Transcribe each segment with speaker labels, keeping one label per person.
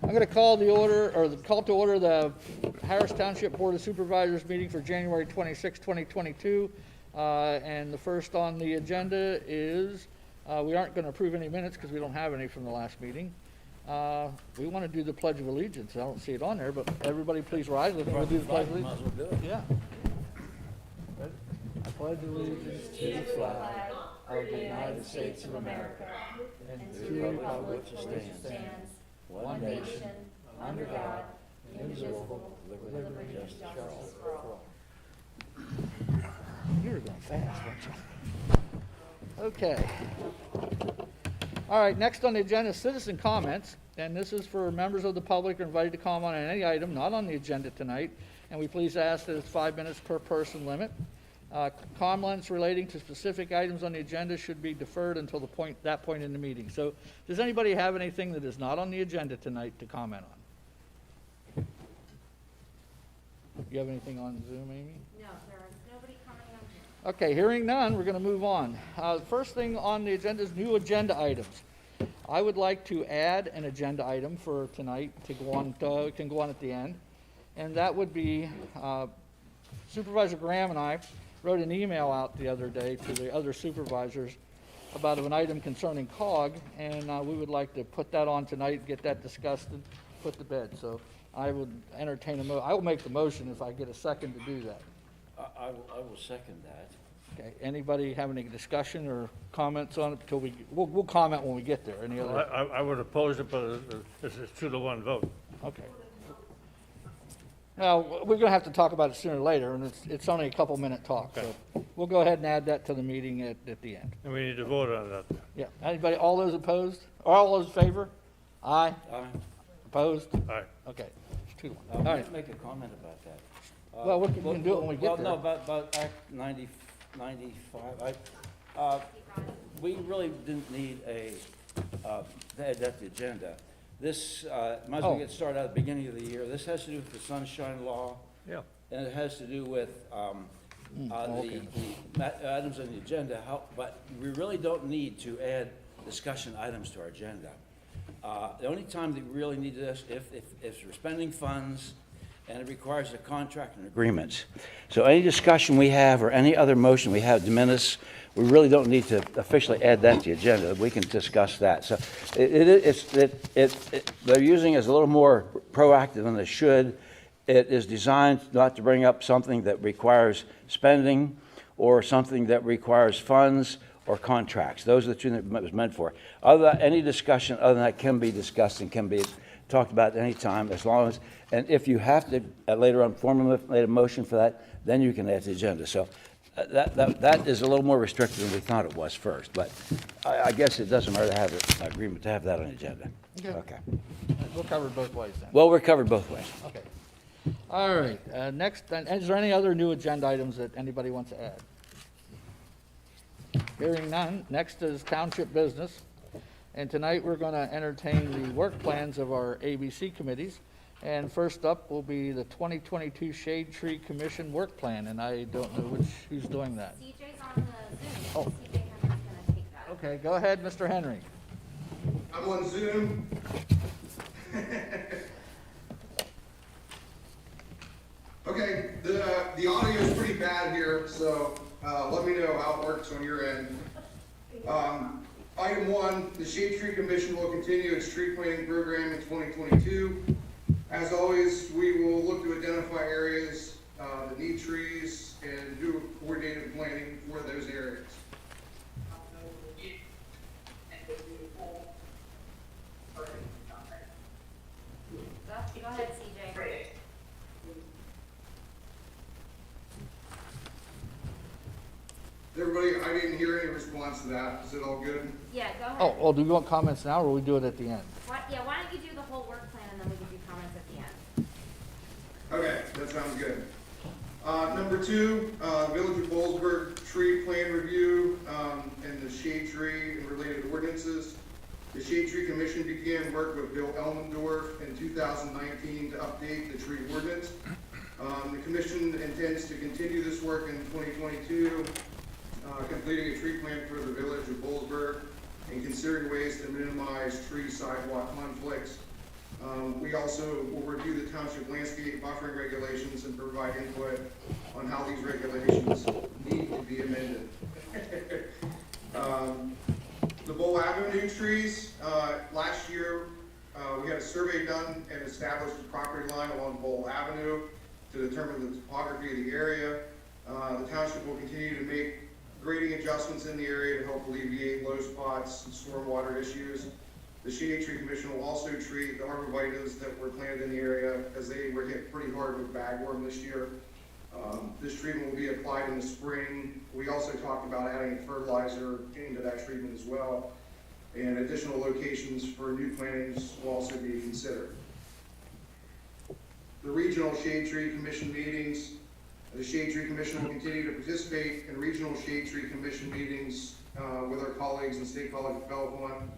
Speaker 1: I'm going to call to order the Harris Township Board of Supervisors meeting for January 26, 2022. And the first on the agenda is, we aren't going to approve any minutes because we don't have any from the last meeting. We want to do the Pledge of Allegiance. I don't see it on there, but everybody please rise. Let's do the Pledge of Allegiance. Yeah. I pledge allegiance to the flag of the United States of America and to the republic for which it stands, one nation, under God, indivisible, with liberty and justice for all. You were going fast, weren't you? Okay. All right, next on the agenda is citizen comments, and this is for members of the public are invited to comment on any item not on the agenda tonight, and we please ask that it's 5 minutes per person limit. Comments relating to specific items on the agenda should be deferred until that point in the meeting. So does anybody have anything that is not on the agenda tonight to comment on? You have anything on Zoom, Amy?
Speaker 2: No, there is nobody commenting on Zoom.
Speaker 1: Okay, hearing none, we're going to move on. First thing on the agenda is new agenda items. I would like to add an agenda item for tonight to go on. It can go on at the end, and that would be Supervisor Graham and I wrote an email out the other day to the other supervisors about an item concerning COG, and we would like to put that on tonight, get that discussed, and put to bed. So I would entertain I will make the motion if I get a second to do that.
Speaker 3: I will second that.
Speaker 1: Okay. Anybody have any discussion or comments on it? We'll comment when we get there. Any other?
Speaker 4: I would oppose it, but it's a 2-to-1 vote.
Speaker 1: Okay. Now, we're going to have to talk about it sooner or later, and it's only a couple-minute talk.
Speaker 4: Okay.
Speaker 1: So we'll go ahead and add that to the meeting at the end.
Speaker 4: And we need to vote on that.
Speaker 1: Yeah. Anybody, all those opposed? All those in favor? Aye.
Speaker 3: Aye.
Speaker 1: Opposed?
Speaker 4: Aye.
Speaker 1: Okay. It's 2-1.
Speaker 3: I'd
Speaker 1: All
Speaker 3: like
Speaker 1: right.
Speaker 3: to make a comment about that.
Speaker 1: Well, we can do it when we get there.
Speaker 3: Well, no, about Act 95. We really didn't need to add that to the agenda. This, might as well get started at the beginning of the year. This has to do with the Sunshine Law.
Speaker 4: Yeah.
Speaker 3: And it has to do with the items on the agenda, but we really don't need to add discussion items to our agenda. The only time that we really need this, if we're spending funds and it requires a contract and agreements. So any discussion we have or any other motion we have, we really don't need to officially add that to the agenda. We can discuss that. So they're using it as a little more proactive than they should. It is designed not to bring up something that requires spending or something that requires funds or contracts. Those are the two that it was meant for. Any discussion other than that can be discussed and can be talked about at any time, as long as, and if you have to later on formulate a motion for that, then you can add to the agenda. So that is a little more restricted than we thought it was first, but I guess it doesn't matter to have an agreement to have that on the agenda. Okay.
Speaker 1: We'll cover it both ways then.
Speaker 3: Well, we're covered both ways.
Speaker 1: Okay. All right. Next, is there any other new agenda items that anybody wants to add? Hearing none. Next is township business. And tonight we're going to entertain the work plans of our ABC committees. And first up will be the 2022 Shade Tree Commission work plan. And I don't know who's doing that.
Speaker 2: CJ's on the Zoom.
Speaker 1: Oh.
Speaker 2: CJ Henry's going to take that.
Speaker 1: Okay, go ahead, Mr. Henry.
Speaker 5: I'm on Zoom. Okay, the audio is pretty bad here, so let me know how it works on your end. Item 1, the Shade Tree Commission will continue its tree planting program in 2022. As always, we will look to identify areas that need trees and do coordinated planting for those areas.
Speaker 2: Go ahead, CJ.
Speaker 5: Everybody, I didn't hear any response to that. Is it all good?
Speaker 2: Yeah, go ahead.
Speaker 1: Oh, do you want comments now or will we do it at the end?
Speaker 2: Why don't you do the whole work plan and then we can do comments at the end?
Speaker 5: Okay, that sounds good. Number 2, Village of Bollesburg tree plan review and the shade tree and related ordinances. The Shade Tree Commission began work with Bill Elmendorf in 2019 to update the tree ordinance. The commission intends to continue this work in 2022, completing a tree plan for the Village of Bollesburg and considering ways to minimize tree sidewalk conflicts. We also will review the township landscape buffering regulations and provide input on how these regulations need to be amended. The Bowl Avenue trees, last year, we had a survey done and established a property line along Bowl Avenue to determine the topography of the area. The township will continue to make grading adjustments in the area to help alleviate low spots and stormwater issues. The Shade Tree Commission will also treat the arborvitaes that were planted in the area, as they were hit pretty hard with bagworm this year. This treatment will be applied in the spring. We also talked about adding fertilizer into that treatment as well. And additional locations for new plantings will also be considered. The Regional Shade Tree Commission meetings. The Shade Tree Commission will continue to participate in regional Shade Tree Commission meetings with our colleagues in State College of Bellefonte,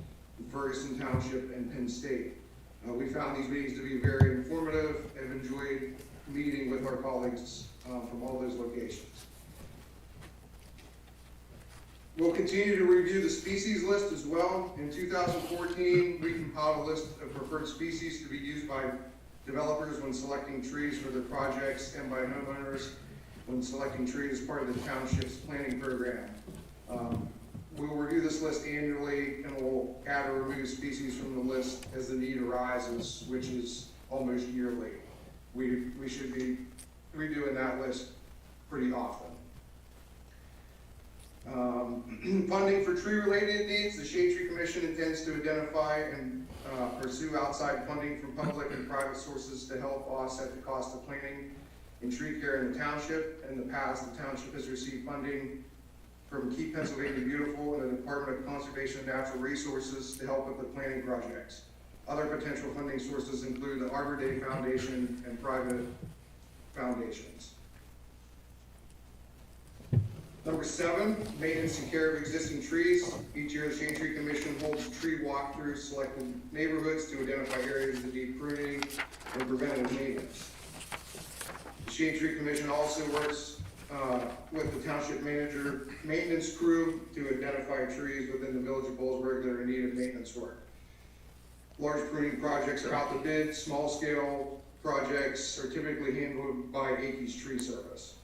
Speaker 5: Ferguson Township, and Penn State. We found these meetings to be very informative and have enjoyed meeting with our colleagues from all those locations. We'll continue to review the species list as well. In 2014, we compiled a list of preferred species to be used by developers when selecting trees for their projects and by homeowners when selecting trees as part of the township's planning program. We will review this list annually and we'll add or remove species from the list as the need arises, which is almost yearly. We should be redoing that list pretty often. Funding for tree-related needs, the Shade Tree Commission intends to identify and pursue outside funding from public and private sources to help offset the cost of planting and tree care in the township. In the past, the township has received funding from Keep Pennsylvania Beautiful and the Department of Conservation and Natural Resources to help with the planting projects. Other potential funding sources include the Arbor Day Foundation and private foundations. Number 7, maintenance and care of existing trees. Each year, the Shade Tree Commission holds tree walkthroughs selected neighborhoods to identify areas that need pruning and preventative maintenance. The Shade Tree Commission also works with the township manager maintenance crew to identify trees within the village of Bollesburg that are in need of maintenance work. Large pruning projects are out to bid. Small scale projects are typically handled by Akey's Tree Service.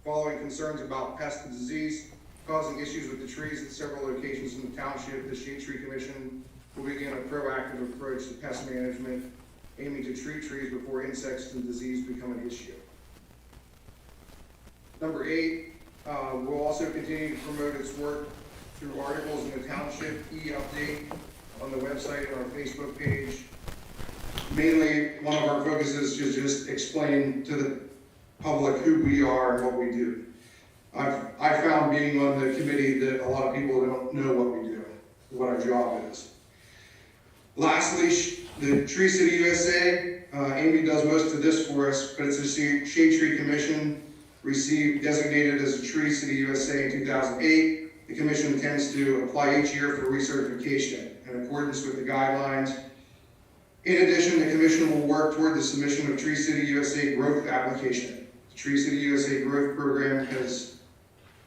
Speaker 5: Following concerns about pest and disease causing issues with the trees at several locations in the township, the Shade Tree Commission will begin a proactive approach to pest management, aiming to treat trees before insects and disease become an issue. Number 8, we'll also continue to promote its work through articles in the township e-update on the website and our Facebook page. Mainly, one of our focuses is to just explain to the public who we are and what we do. I found being on the committee that a lot of people don't know what we do, what our job is. Lastly, the Tree City USA, Amy does most of this for us, but it's a Shade Tree Commission received designated as a Tree City USA in 2008. The commission intends to apply each year for recertification in accordance with the guidelines. In addition, the commission will work toward the submission of Tree City USA growth application. The Tree City USA growth program has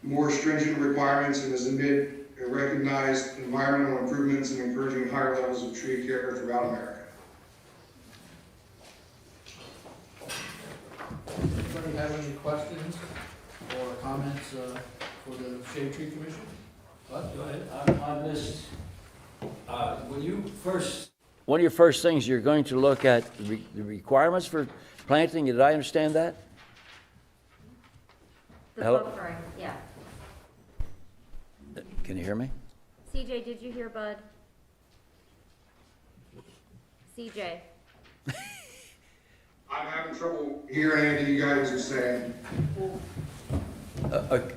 Speaker 5: more stringent requirements and is amid recognized environmental improvements and encouraging higher levels of tree care throughout America.
Speaker 1: Anybody have any questions or comments for the Shade Tree Commission? Bud, go ahead.
Speaker 3: On this, one of your first things, you're going to look at the requirements for planting. Did I understand that?
Speaker 2: The
Speaker 3: Hello?
Speaker 2: buffering, yeah.
Speaker 3: Can you hear me?
Speaker 2: CJ, did you hear Bud? CJ.
Speaker 5: I'm having trouble hearing anything you guys are saying.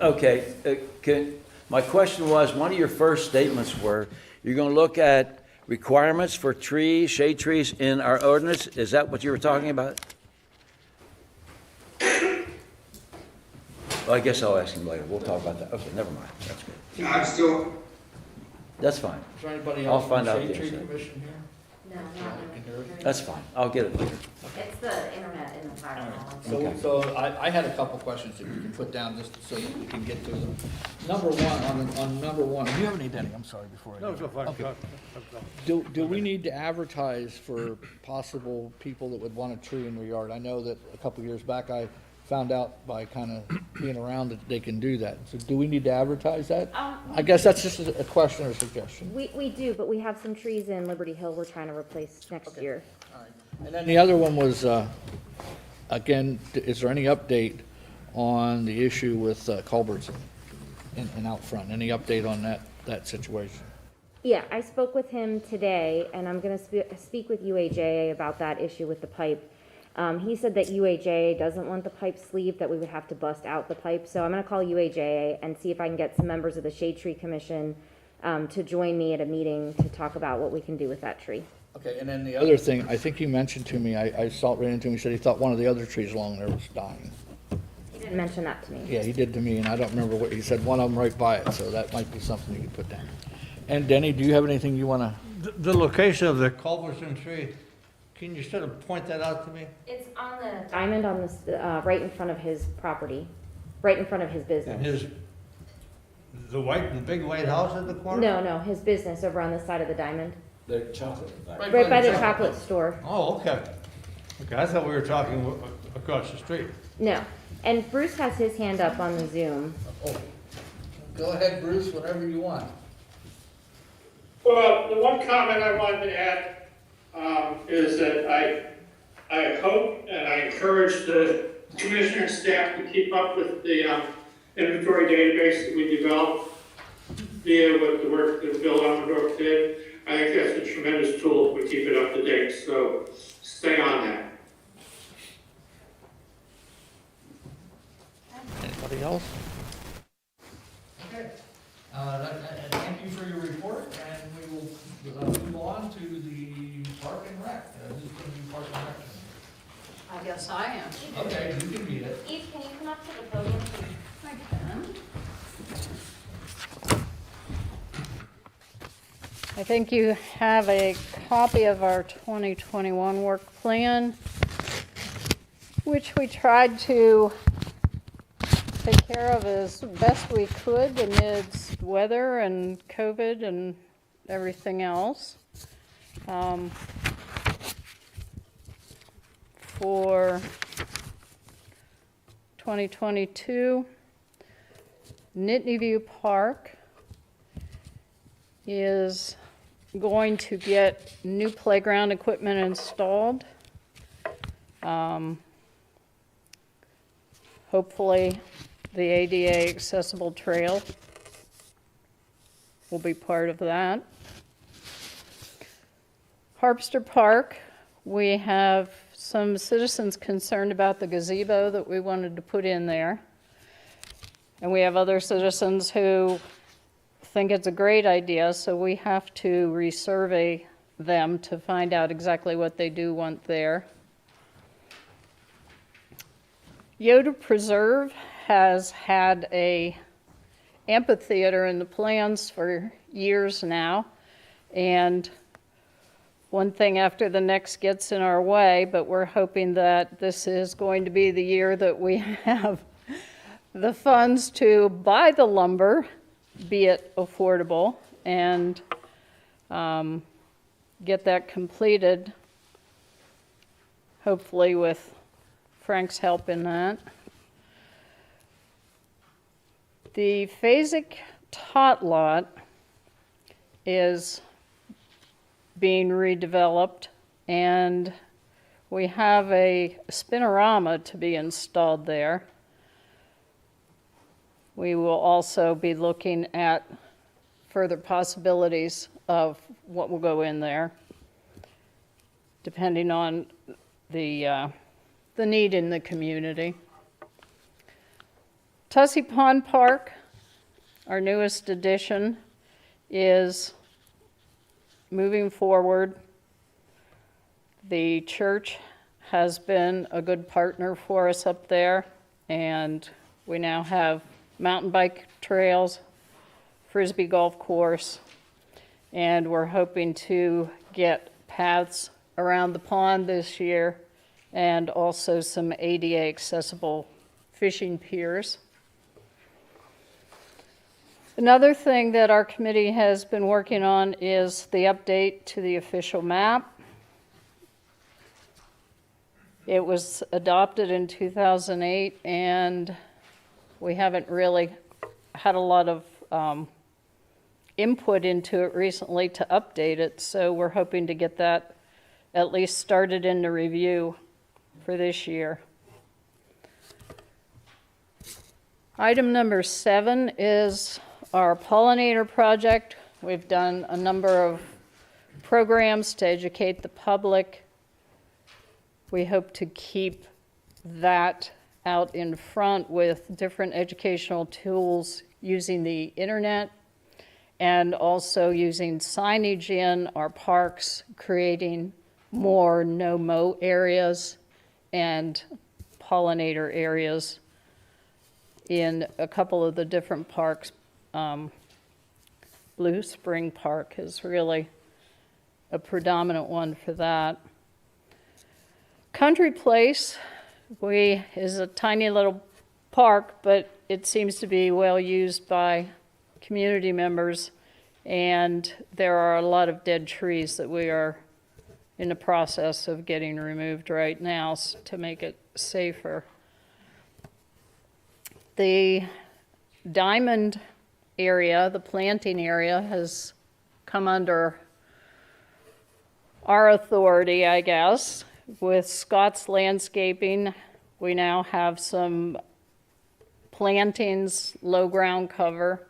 Speaker 3: Okay. My question was, one of your first statements were, you're going to look at requirements for trees, shade trees in our ordinance. Is that what you were talking about? Well, I guess I'll ask him later. We'll talk about that. Okay, never mind. That's good.
Speaker 5: I'm still,
Speaker 3: That's fine.
Speaker 1: Is there anybody
Speaker 3: I'll
Speaker 1: else from
Speaker 3: find
Speaker 1: the
Speaker 3: out
Speaker 1: Shade
Speaker 3: the
Speaker 1: Tree
Speaker 3: answer.
Speaker 1: Commission here?
Speaker 2: No, not
Speaker 3: That's fine. I'll get it later.
Speaker 2: It's the internet in the fire hall.
Speaker 3: Okay.
Speaker 1: So I had a couple questions that we can put down just so that we can get to them. Number one, on number one, do you have any, Denny? I'm sorry, before I
Speaker 4: No,
Speaker 1: go.
Speaker 4: go for it.
Speaker 1: Okay.
Speaker 4: Go.
Speaker 1: Do we need to advertise for possible people that would want a tree in their yard? I know that a couple years back, I found out by kind of being around that they can do that. So do we need to advertise that? I guess that's just a question or suggestion.
Speaker 2: We do, but we have some trees in Liberty Hill we're trying to replace next year.
Speaker 1: All right. And then the other one was, again, is there any update on the issue with culverts and out front? Any update on that situation?
Speaker 2: Yeah, I spoke with him today, and I'm gonna speak with UAJA about that issue with the pipe. He said that UAJA doesn't want the pipe sleeved, that we would have to bust out the pipe. So I'm gonna call UAJA and see if I can get some members of the Shade Tree Commission to join me at a meeting to talk about what we can do with that tree.
Speaker 1: Okay, and then the other thing, I think you mentioned to me, I saw it right into him, he said he thought one of the other trees along there was dying.
Speaker 2: He didn't mention that to me.
Speaker 1: Yeah, he did to me, and I don't remember what, he said one of them right by it, so that might be something you could put down. And Denny, do you have anything you wanna,
Speaker 4: The location of the culverts and tree, can you sort of point that out to me?
Speaker 2: It's on the diamond on this, right in front of his property, right in front of his
Speaker 4: And
Speaker 2: business.
Speaker 4: the big white house at the corner?
Speaker 2: No, his business over on the side of the diamond,
Speaker 3: The chocolate.
Speaker 2: right by the chocolate store.
Speaker 4: Oh, okay. Okay, I thought we were talking across the street.
Speaker 2: No, and Bruce has his hand up on the Zoom.
Speaker 1: go ahead, Bruce, whatever you want.
Speaker 6: Well, the one comment I wanted to add is that I hope and I encourage the commissioner and staff to keep up with the inventory database that we developed via what the work that Bill Elmendorf did. I think that's a tremendous tool if we keep it up to date, so stay on that.
Speaker 1: Anybody else? Okay, thank you for your report, and we will move on to the Park and Rec. Who's going to do Park and Rec?
Speaker 7: I guess I am.
Speaker 1: Okay, you can read it.
Speaker 2: Eve, can you come up to the podium, please?
Speaker 7: I can. I think you have a copy of our 2021 work plan, which we tried to take care of as best we could amidst weather and COVID and everything else. For 2022, Nittany View Park is going to get new playground equipment installed. Hopefully, the ADA accessible trail will be part of that. Harpster Park, we have some citizens concerned about the gazebo that we wanted to put in there. And we have other citizens who think it's a great idea, so we have to resurvey them to find out exactly what they do want there. Yoder Preserve has had a amphitheater in the plans for years now, and one thing after the next gets in our way, but we're hoping that this is going to be the year that we have the funds to buy the lumber, be it affordable, and get that completed, hopefully with Frank's help in that. The Phasic Tot Lot is being redeveloped, and we have a spinorama to be installed there. We will also be looking at further possibilities of what will go in there, depending on the need in the community. Tussey Pond Park, our newest addition, is moving forward. The church has been a good partner for us up there, and we now have mountain bike trails, frisbee golf course, and we're hoping to get paths around the pond this year, and also some ADA accessible fishing piers. Another thing that our committee has been working on is the update to the official map. It was adopted in 2008, and we haven't really had a lot of input into it recently to update it, so we're hoping to get that at least started in the review for this year. Item number 7 is our pollinator project. We've done a number of programs to educate the public. We hope to keep that out in front with different educational tools using the internet and also using signage in our parks, creating more no-mow areas and pollinator areas in a couple of the different parks. Blue Spring Park is really a predominant one for that. Country Place is a tiny little park, but it seems to be well used by community members, and there are a lot of dead trees that we are in the process of getting removed right now to make it safer. The Diamond area, the planting area, has come under our authority, I guess. With Scott's Landscaping, we now have some plantings, low ground cover,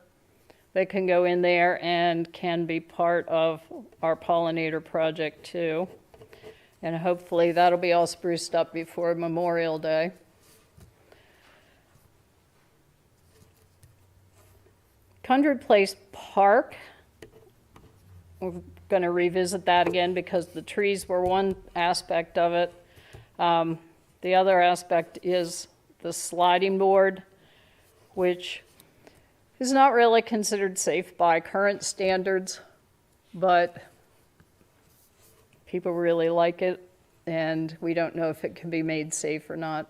Speaker 7: that can go in there and can be part of our pollinator project too. And hopefully that'll be all spruced up before Memorial Day. Country Place Park, we're going to revisit that again because the trees were one aspect of it. The other aspect is the sliding board, which is not really considered safe by current standards, but people really like it, and we don't know if it can be made safe or not.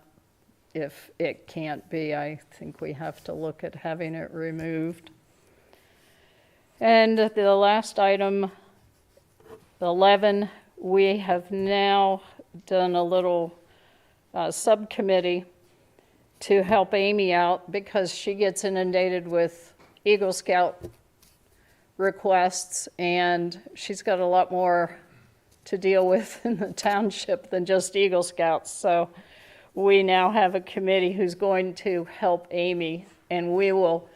Speaker 7: If it can't be, I think we have to look at having it removed. And the last item, 11, we have now done a little subcommittee to help Amy out because she gets inundated with Eagle Scout requests, and she's got a lot more to deal with in the township than just Eagle Scouts. So we now have a committee who's going to help Amy, and we will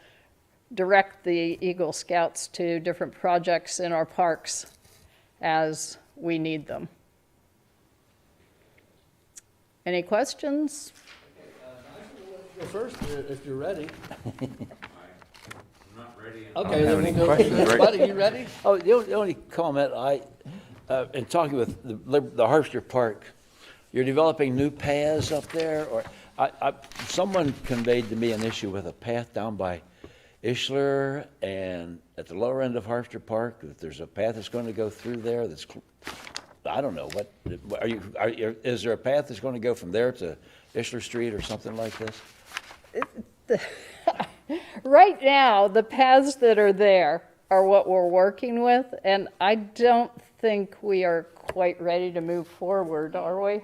Speaker 7: direct the Eagle Scouts to different projects in our parks as we need them. Any questions?
Speaker 1: Go first, if you're ready.
Speaker 8: I'm not ready.
Speaker 1: Okay, then we'll go.
Speaker 3: questions, Rick?
Speaker 1: Buddy, you ready?
Speaker 3: Oh, the only comment in talking with the Harvester Park, you're developing new paths up there, or someone conveyed to me an issue with a path down by Ishler and at the lower end of Harvester Park, that there's a path that's going to go through there that's, I don't know, is there a path that's going to go from there to Ishler Street or something like this?
Speaker 7: Right now, the paths that are there are what we're working with, and I don't think we are quite ready to move forward, are we?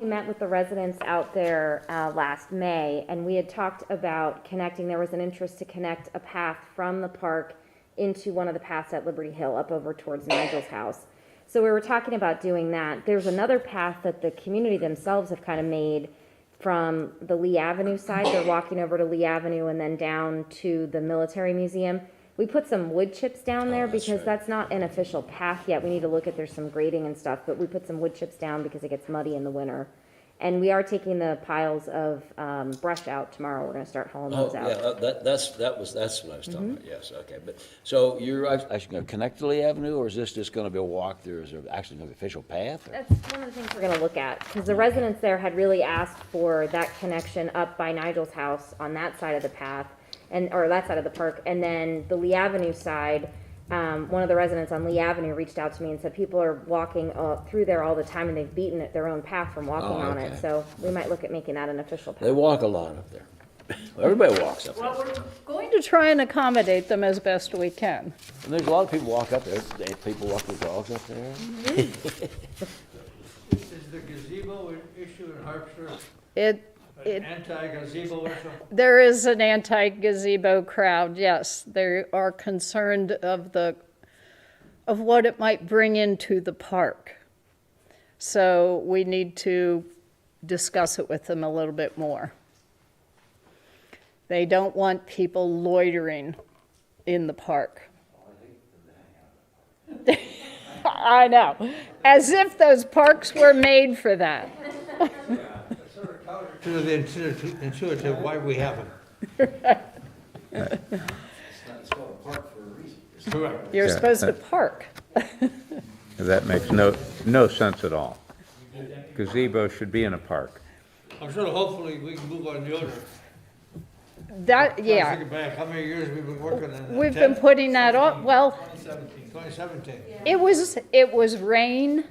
Speaker 2: We met with the residents out there last May, and we had talked about connecting. There was an interest to connect a path from the park into one of the paths at Liberty Hill up over towards Nigel's house. So we were talking about doing that. There's another path that the community themselves have kind of made from the Lee Avenue side. They're walking over to Lee Avenue and then down to the military museum. We put some wood chips down there because that's not an official path yet. We need to look at, there's some grading and stuff, but we put some wood chips down because it gets muddy in the winter. And we are taking the piles of brush out tomorrow. We're gonna start hauling those out.
Speaker 3: Yeah, that's what I was talking about, yes, okay. But, so you're actually gonna connect to Lee Avenue, or is this just gonna be a walk-through? Is there actually gonna be an official path? Or?
Speaker 2: That's one of the things we're gonna look at, because the residents there had really asked for that connection up by Nigel's house on that side of the path, or that side of the park, and then the Lee Avenue side, one of the residents on Lee Avenue reached out to me and said people are walking through there all the time and they've beaten it their own path from walking
Speaker 3: Oh,
Speaker 2: on
Speaker 3: okay.
Speaker 2: it. So we might look at making that an official path.
Speaker 3: They walk a lot up there. Everybody walks up there.
Speaker 7: Well, we're going to try and accommodate them as best we can.
Speaker 3: And there's a lot of people walk up there. People walk their dogs up there.
Speaker 4: Is the gazebo an issue in Harpster?
Speaker 7: It,
Speaker 4: An anti-gazebo issue?
Speaker 7: there is an anti-gazebo crowd, yes. They are concerned of what it might bring into the park. So we need to discuss it with them a little bit more. They don't want people loitering in the park. I know, as if those parks were made for that.
Speaker 4: Sort of counter to the intuitive why we have them. Correct.
Speaker 7: You're
Speaker 8: Yeah,
Speaker 7: supposed to park.
Speaker 8: That makes no sense at all. Gazebo should be in a park.
Speaker 4: I'm sure hopefully we can move on the odor.
Speaker 7: That, yeah,
Speaker 4: Think back, how many years we've been working on that?
Speaker 7: we've been putting that off, well,
Speaker 4: 2017.
Speaker 7: it was rain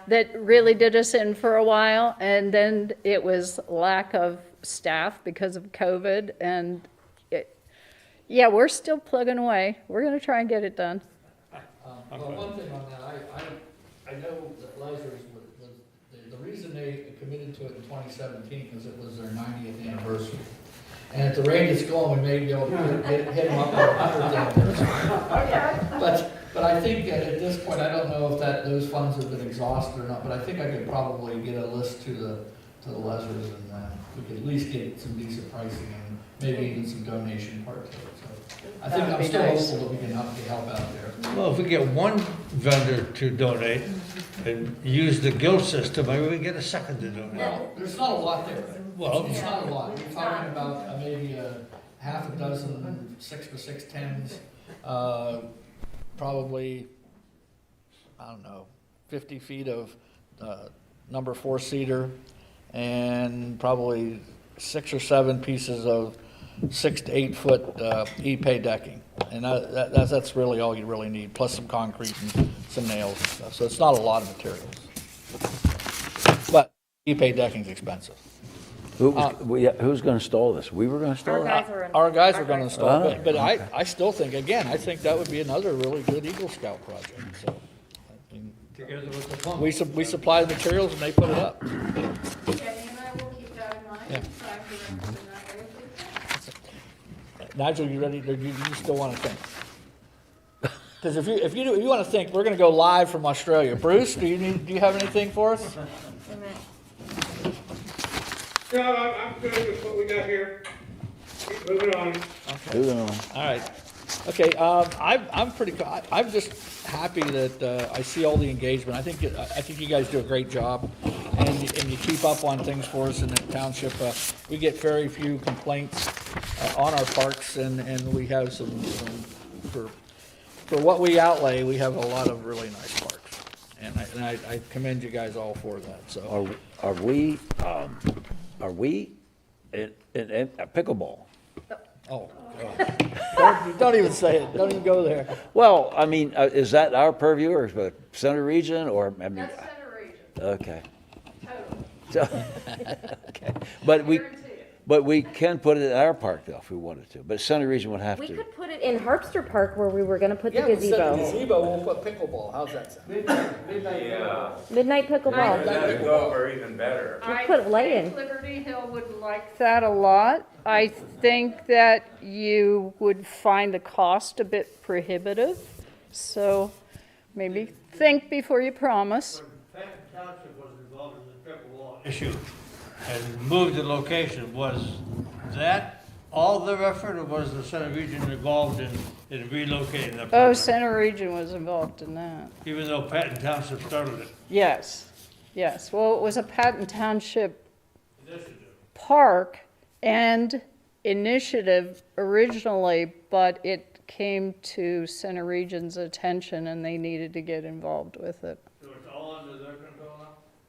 Speaker 7: that really did us in for a while, and then it was lack of staff because of COVID, and yeah, we're still plugging away. We're gonna try and get it done.
Speaker 1: Well, one thing on that, I know that Lazarus was, the reason they committed to it in 2017 is it was their 90th anniversary. And at the rate it's going, we may be able to hit them up at 100th anniversary. But I think at this point, I don't know if those funds have been exhausted or not, but I think I could probably get a list to the Lazarus, and we could at least get some decent pricing and maybe even some donation part to it. So I think I'm still hopeful that we can help out there.
Speaker 4: Well, if we get one vendor to donate and use the guild system, maybe we get a second to donate.
Speaker 1: Well, there's not a lot there.
Speaker 4: Well,
Speaker 1: It's not a lot. We're talking about maybe half a dozen 6x6 tens, probably, I don't know, 50 feet of number 4-seater, and probably 6 or 7 pieces of 6 to 8 foot E-pay decking. And that's really all you really need, plus some concrete and some nails and stuff. So it's not a lot of materials. But E-pay decking's expensive.
Speaker 3: Who's going to install this? We were going to install it?
Speaker 1: Our guys are gonna install
Speaker 3: Oh,
Speaker 1: it, but I still think, again, I think that would be another really good Eagle Scout project, so. I mean,
Speaker 4: together with the pump.
Speaker 1: we supply the materials and they put it up.
Speaker 9: Jenny and I will keep that in mind.
Speaker 1: Yeah.
Speaker 9: Try to do that way.
Speaker 1: Nigel, you ready, or you still wanna think? Because if you wanna think, we're gonna go live from Australia. Bruce, do you have anything for us?
Speaker 6: No, I'm good with what we got here. Keep moving on.
Speaker 3: Moving on.
Speaker 1: All right. Okay, I'm just happy that I see all the engagement. I think you guys do a great job, and you keep up on things for us in the township. We get very few complaints on our parks, and we have some for what we outlay, we have a lot of really nice parks, and I commend you guys all for that. So
Speaker 3: Are we in pickleball?
Speaker 1: oh. Don't even say it. Don't even go there.
Speaker 3: Well, I mean, is that our purview or is it Center Region or, I mean?
Speaker 9: That's center region,
Speaker 3: Okay.
Speaker 9: totally.
Speaker 3: Okay. But
Speaker 9: Guarantee it.
Speaker 3: we can put it in our park though if we wanted to, but Center Region would have
Speaker 2: We
Speaker 3: to.
Speaker 2: could put it in Harpster Park where we were gonna put the
Speaker 1: Yeah, instead of
Speaker 2: gazebo.
Speaker 1: gazebo, we'll put pickleball. How's that sound?
Speaker 8: Yeah.
Speaker 2: Midnight pickleball.
Speaker 8: Gazebo are even better.
Speaker 2: Just put lay in.
Speaker 7: I think Liberty Hill would like that a lot. I think that you would find the cost a bit prohibitive, so maybe think before you promise.
Speaker 4: When Patton Township was involved in the pickleball issue and moved the location, was that all their effort, or was the Center Region involved in relocating the
Speaker 7: Oh,
Speaker 4: program?
Speaker 7: Center Region was involved in that.
Speaker 4: Even though Patton Township started it?
Speaker 7: Yes, yes. Well, it was a Patton Township
Speaker 4: Initiative.
Speaker 7: park and initiative originally, but it came to Center Region's attention and they needed to get involved with it.
Speaker 4: So it's all under their control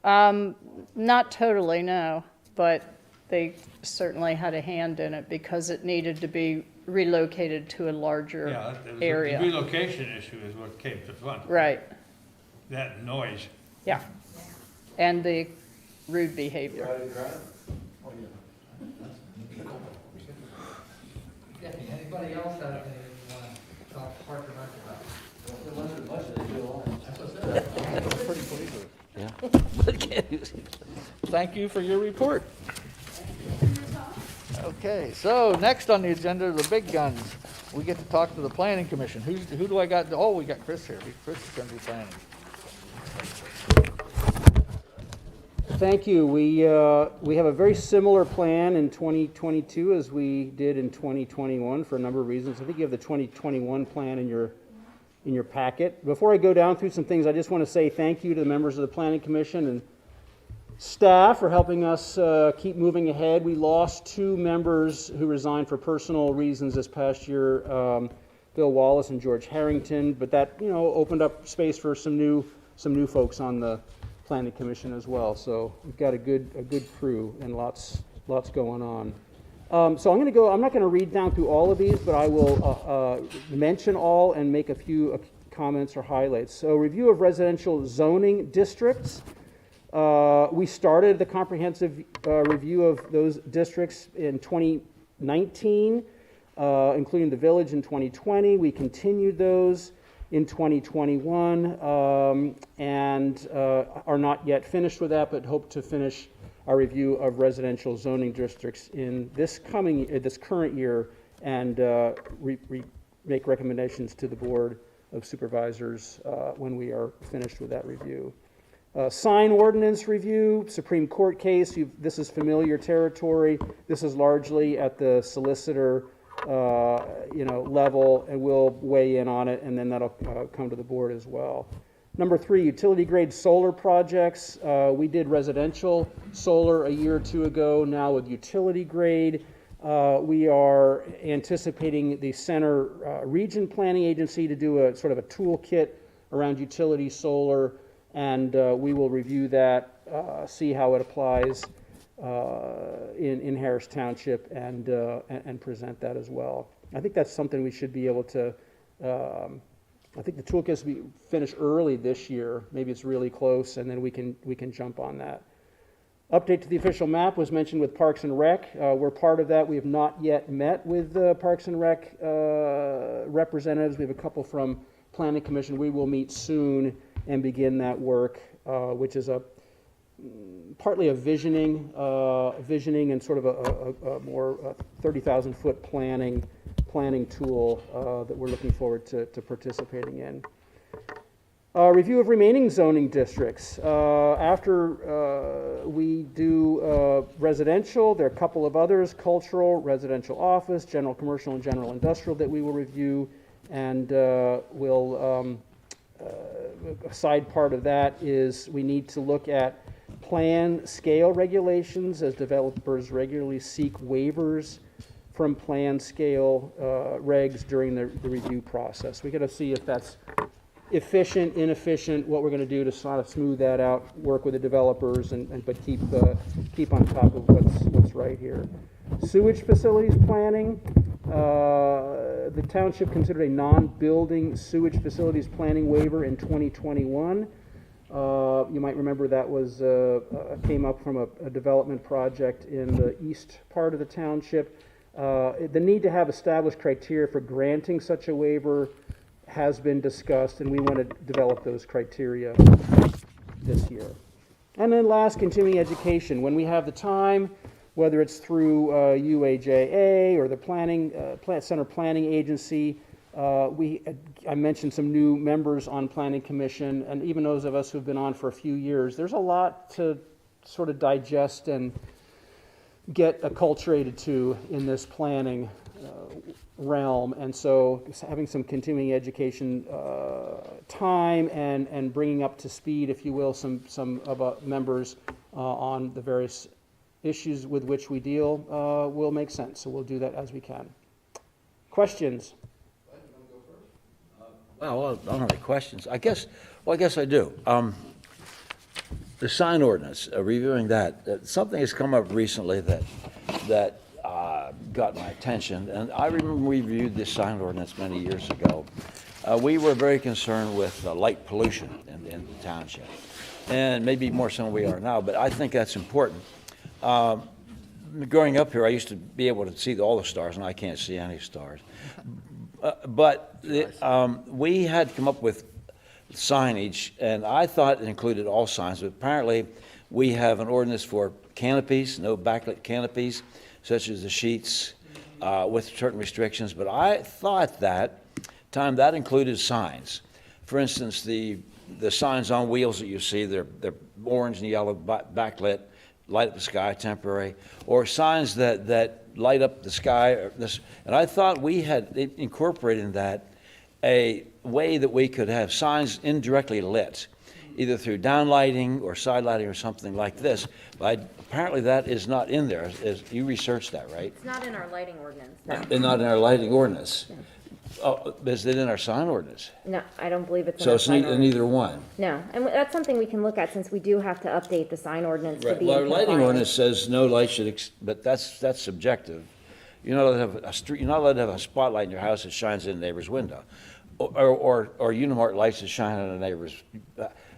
Speaker 4: now?
Speaker 7: Not totally, no, but they certainly had a hand in it because it needed to be relocated to a
Speaker 4: Yeah,
Speaker 7: larger
Speaker 4: it was the
Speaker 7: area.
Speaker 4: relocation issue is what came to front.
Speaker 7: Right,
Speaker 4: That noise.
Speaker 7: yeah. And the rude behavior.
Speaker 1: Anybody else have anything you want to talk to Park and Rec about? Thank you for your report. Okay, so next on the agenda are the big guns. We get to talk to the planning commission. Who do I got? Oh, we got Chris here. Chris is going to be planning.
Speaker 10: Thank you. We have a very similar plan in 2022 as we did in 2021 for a number of reasons. I think you have the 2021 plan in your packet. Before I go down through some things, I just want to say thank you to the members of the Planning Commission and staff for helping us keep moving ahead. We lost 2 members who resigned for personal reasons this past year, Bill Wallace and George Harrington, but that opened up space for some new folks on the Planning Commission as well. So we've got a good crew and lots going on. So I'm not going to read down through all of these, but I will mention all and make a few comments or highlights. So review of residential zoning districts. We started the comprehensive review of those districts in 2019, including the village in 2020. We continued those in 2021 and are not yet finished with that, but hope to finish our review of residential zoning districts in this current year and make recommendations to the Board of Supervisors when we are finished with that review. Sign ordinance review, Supreme Court case. This is familiar territory. This is largely at the solicitor level, and we'll weigh in on it, and then that'll come to the board as well. Number 3, utility grade solar projects. We did residential solar a year or 2 ago. Now with utility grade, we are anticipating the Center Region Planning Agency to do a sort of a toolkit around utility solar, and we will review that, see how it applies in Harris Township and present that as well. I think that's something we should be able to, I think the toolkit will be finished early this year. Maybe it's really close, and then we can jump on that. Update to the official map was mentioned with Parks and Rec. We're part of that. We have not yet met with Parks and Rec representatives. We have a couple from Planning Commission. We will meet soon and begin that work, which is partly a visioning and sort of a more 30,000-foot planning tool that we're looking forward to participating in. Review of remaining zoning districts. After we do residential, there are a couple of others: cultural, residential office, general commercial, and general industrial that we will review, and a side part of that is we need to look at plan scale regulations, as developers regularly seek waivers from plan scale regs during the review process. We got to see if that's efficient, inefficient, what we're going to do to sort of smooth that out, work with the developers, but keep on top of what's right here. Sewage facilities planning. The township considered a non-building sewage facilities planning waiver in 2021. You might remember that was came up from a development project in the east part of the township. The need to have established criteria for granting such a waiver has been discussed, and we want to develop those criteria this year. And then last, continuing education. When we have the time, whether it's through UAJA or the Center Planning Agency, I mentioned some new members on Planning Commission, and even those of us who've been on for a few years. There's a lot to sort of digest and get acculturated to in this planning realm, and so having some continuing education time and bringing up to speed, if you will, some of members on the various issues with which we deal will make sense. So we'll do that as we can. Questions?
Speaker 3: Well, I don't have any questions. I guess I do. The sign ordinance, reviewing that, something has come up recently that got my attention, and I remember we reviewed this sign ordinance many years ago. We were very concerned with light pollution in the township, and maybe more so than we are now, but I think that's important. Growing up here, I used to be able to see all the stars, and I can't see any stars. We had come up with signage, and I thought it included all signs, but apparently we have an ordinance for canopies, no backlit canopies, such as the sheets, with certain restrictions, but I thought that included signs. For instance, the signs on wheels that you see, they're orange and yellow backlit, light up the sky, temporary, or signs that light up the sky. And I thought we had incorporated in that a way that we could have signs indirectly lit, either through downlighting or side lighting or something like this. But apparently that is not in there. You researched that, right?
Speaker 2: It's not in our lighting ordinance, no.
Speaker 3: It's not in our lighting ordinance. Oh, is it in our sign ordinance?
Speaker 2: No, I don't believe it's in
Speaker 3: So
Speaker 2: our
Speaker 3: it's
Speaker 2: sign ordinance.
Speaker 3: neither one.
Speaker 2: No, and that's something we can look at since we do have to update the sign ordinance to
Speaker 3: Right.
Speaker 2: be
Speaker 3: Well,
Speaker 2: in
Speaker 3: our lighting
Speaker 2: compliance.
Speaker 3: ordinance says no light should, but that's subjective. You're not allowed to have a street, you're not allowed to have a spotlight in your house that shines in a neighbor's window, or Unimart lights that shine on a neighbor's,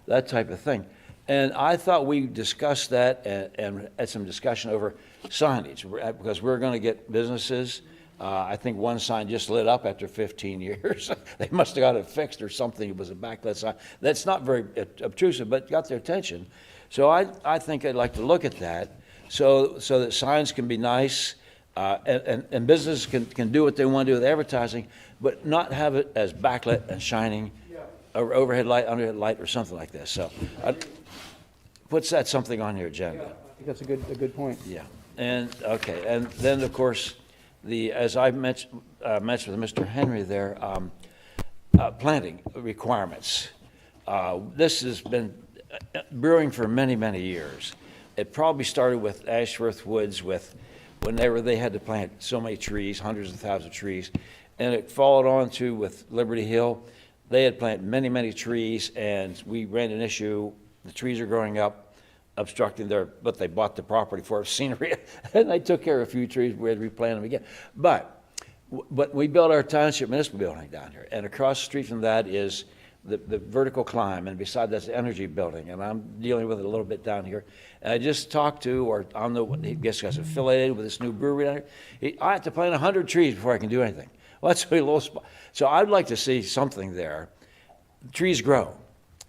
Speaker 3: that type of thing. And I thought we discussed that and had some discussion over signage, because we're going to get businesses. I think one sign just lit up after 15 years. They must have got it fixed or something. It was a backlit sign. That's not very obtrusive, but got their attention. So I think I'd like to look at that so that signs can be nice, and businesses can do what they want to do with advertising, but not have it as backlit and shining, or overhead light, underhead light, or something like this. So puts that something on your agenda.
Speaker 10: I think that's a good point.
Speaker 3: Yeah, and, okay, and then, of course, as I mentioned with Mr. Henry there, planting requirements. This has been brewing for many, many years. It probably started with Ashworth Woods whenever they had to plant so many trees, hundreds of thousands of trees, and it followed on to with Liberty Hill. They had planted many, many trees, and we ran an issue. The trees are growing up, obstructing but they bought the property for scenery, and they took care of a few trees. We had to replant them again. But we built our township municipal building down here, and across the street from that is the vertical climb, and beside that's the energy building, and I'm dealing with it a little bit down here. And I just talked to, or I don't know, I guess I was affiliated with this new brewery down here. I have to plant 100 trees before I can do anything. Well, that's a really low spot. So I'd like to see something there. Trees grow.